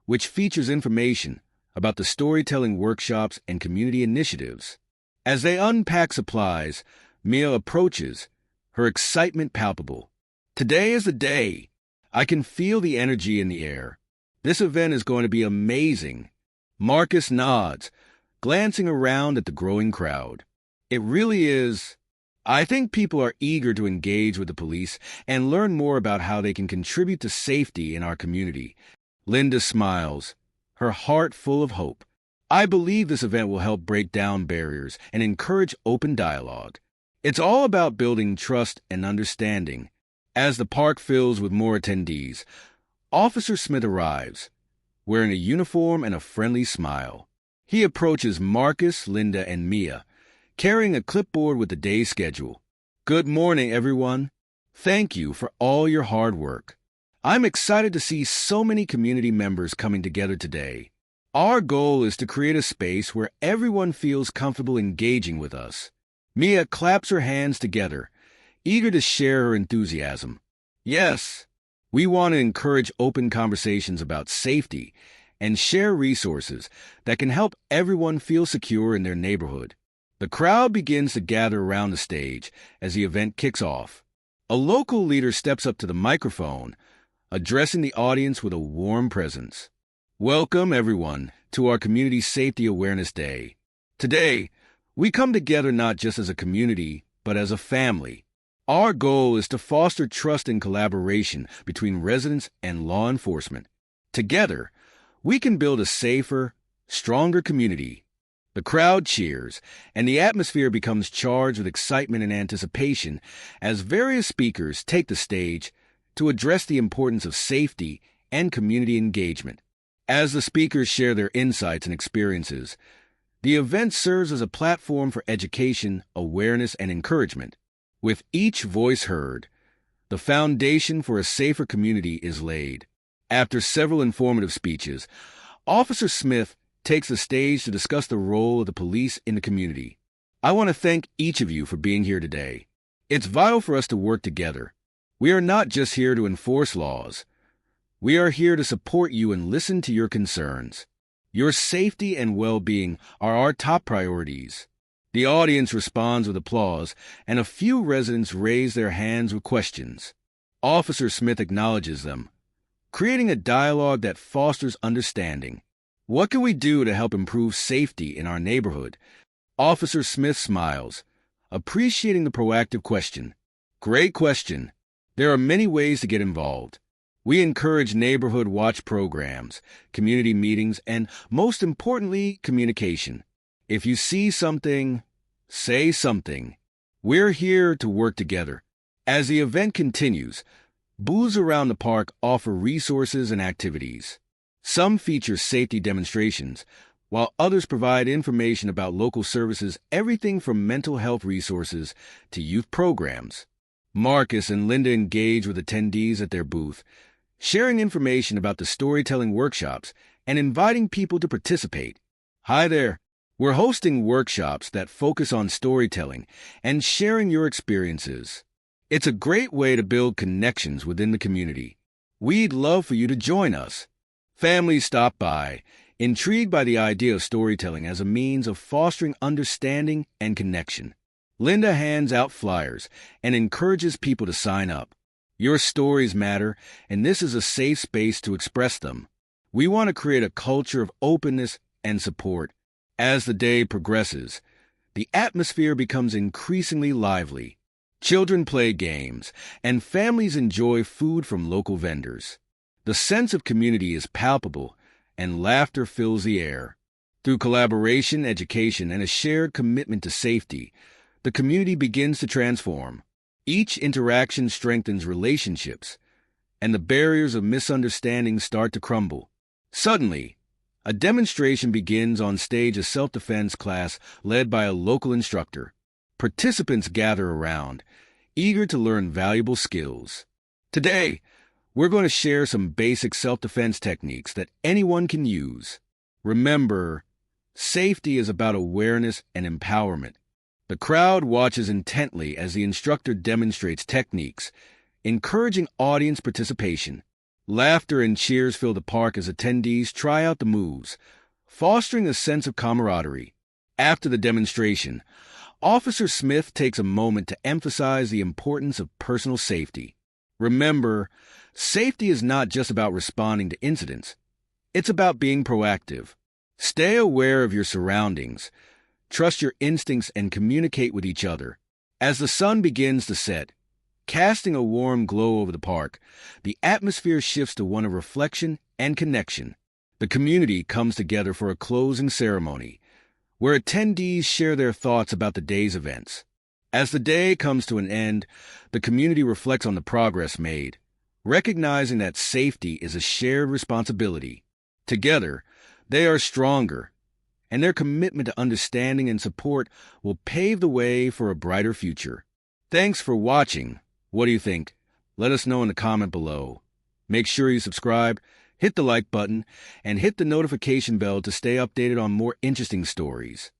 A: which features information about the storytelling workshops and community initiatives. As they unpack supplies, Mia approaches, her excitement palpable. Today is the day. I can feel the energy in the air. This event is going to be amazing. Marcus nods, glancing around at the growing crowd. It really is. I think people are eager to engage with the police and learn more about how they can contribute to safety in our community. Linda smiles, her heart full of hope. I believe this event will help break down barriers and encourage open dialogue. It's all about building trust and understanding. As the park fills with more attendees, Officer Smith arrives, wearing a uniform and a friendly smile. He approaches Marcus, Linda, and Mia, carrying a clipboard with the day's schedule. Good morning, everyone. Thank you for all your hard work. I'm excited to see so many community members coming together today. Our goal is to create a space where everyone feels comfortable engaging with us. Mia claps her hands together, eager to share her enthusiasm. Yes, we want to encourage open conversations about safety and share resources that can help everyone feel secure in their neighborhood. The crowd begins to gather around the stage as the event kicks off. A local leader steps up to the microphone, addressing the audience with a warm presence. Welcome, everyone, to our Community Safety Awareness Day. Today, we come together not just as a community, but as a family. Our goal is to foster trust and collaboration between residents and law enforcement. Together, we can build a safer, stronger community. The crowd cheers, and the atmosphere becomes charged with excitement and anticipation as various speakers take the stage to address the importance of safety and community engagement. As the speakers share their insights and experiences, the event serves as a platform for education, awareness, and encouragement. With each voice heard, the foundation for a safer community is laid. After several informative speeches, Officer Smith takes the stage to discuss the role of the police in the community. I want to thank each of you for being here today. It's vital for us to work together. We are not just here to enforce laws. We are here to support you and listen to your concerns. Your safety and well-being are our top priorities. The audience responds with applause, and a few residents raise their hands with questions. Officer Smith acknowledges them, creating a dialogue that fosters understanding. What can we do to help improve safety in our neighborhood? Officer Smith smiles, appreciating the proactive question. Great question. There are many ways to get involved. We encourage neighborhood watch programs, community meetings, and most importantly, communication. If you see something, say something. We're here to work together. As the event continues, booths around the park offer resources and activities. Some feature safety demonstrations, while others provide information about local services, everything from mental health resources to youth programs. Marcus and Linda engage with attendees at their booth, sharing information about the storytelling workshops and inviting people to participate. Hi there. We're hosting workshops that focus on storytelling and sharing your experiences. It's a great way to build connections within the community. We'd love for you to join us. Families stop by, intrigued by the idea of storytelling as a means of fostering understanding and connection. Linda hands out flyers and encourages people to sign up. Your stories matter, and this is a safe space to express them. We want to create a culture of openness and support. As the day progresses, the atmosphere becomes increasingly lively. Children play games, and families enjoy food from local vendors. The sense of community is palpable, and laughter fills the air. Through collaboration, education, and a shared commitment to safety, the community begins to transform. Each interaction strengthens relationships, and the barriers of misunderstanding start to crumble. Suddenly, a demonstration begins on stage, a self-defense class led by a local instructor. Participants gather around, eager to learn valuable skills. Today, we're going to share some basic self-defense techniques that anyone can use. Remember, safety is about awareness and empowerment. The crowd watches intently as the instructor demonstrates techniques, encouraging audience participation. Laughter and cheers fill the park as attendees try out the moves, fostering a sense of camaraderie. After the demonstration, Officer Smith takes a moment to emphasize the importance of personal safety. Remember, safety is not just about responding to incidents. It's about being proactive. Stay aware of your surroundings, trust your instincts, and communicate with each other. As the sun begins to set, casting a warm glow over the park, the atmosphere shifts to one of reflection and connection. The community comes together for a closing ceremony, where attendees share their thoughts about the day's events. As the day comes to an end, the community reflects on the progress made, recognizing that safety is a shared responsibility. Together, they are stronger, and their commitment to understanding and support will pave the way for a brighter future. Thanks for watching. What do you think? Let us know in the comment below. Make sure you subscribe, hit the like button, and hit the notification bell to stay updated on more interesting stories.